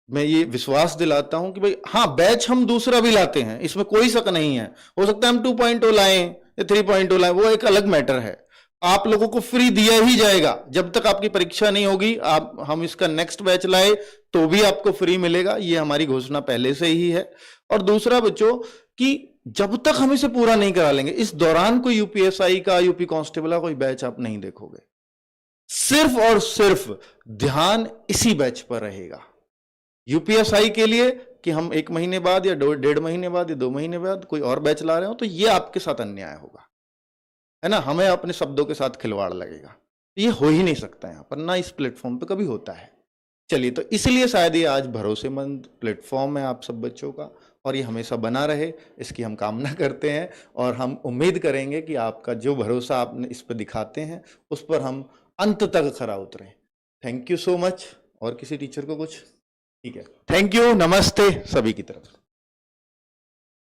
मैं ये विश्वास दिलाता हूं कि भाई हाँ, बैच हम दूसरा भी लाते हैं, इसमें कोई शक नहीं है। हो सकता है हम 2.0 लाएं या 3.0 लाएं, वो एक अलग मैटर है, आप लोगों को फ्री दिया ही जाएगा जब तक आपकी परीक्षा नहीं होगी। आप हम इसका नेक्स्ट बैच लाए तो भी आपको फ्री मिलेगा, ये हमारी घोषणा पहले से ही है। और दूसरा बच्चों कि जब तक हम इसे पूरा नहीं करा लेंगे, इस दौरान कोई यूपीएसआई का, यूपी कांस्टेबल का कोई बैच आप नहीं देखोगे। सिर्फ और सिर्फ ध्यान इसी बैच पर रहेगा। यूपीएसआई के लिए कि हम 1 महीने बाद या 1.5 महीने बाद या 2 महीने बाद कोई और बैच ला रहे हो, तो ये आपके साथ अन्याय होगा, है ना। हमें अपने शब्दों के साथ खिलवाड़ लगेगा, ये हो ही नहीं सकता यहां पर, ना इस प्लेटफॉर्म पे कभी होता है। चलिए, तो इसलिए शायद ये आज भरोसेमंद प्लेटफॉर्म है आप सब बच्चों का, और ये हमेशा बना रहे, इसकी हम कामना करते हैं। और हम उम्मीद करेंगे कि आपका जो भरोसा आपने इस पर दिखाते हैं उस पर हम अंत तक खरा उतरें। Thank you so much. और किसी टीचर को कुछ? ठीक है, थैंक यू, नमस्ते सभी की तरफ से।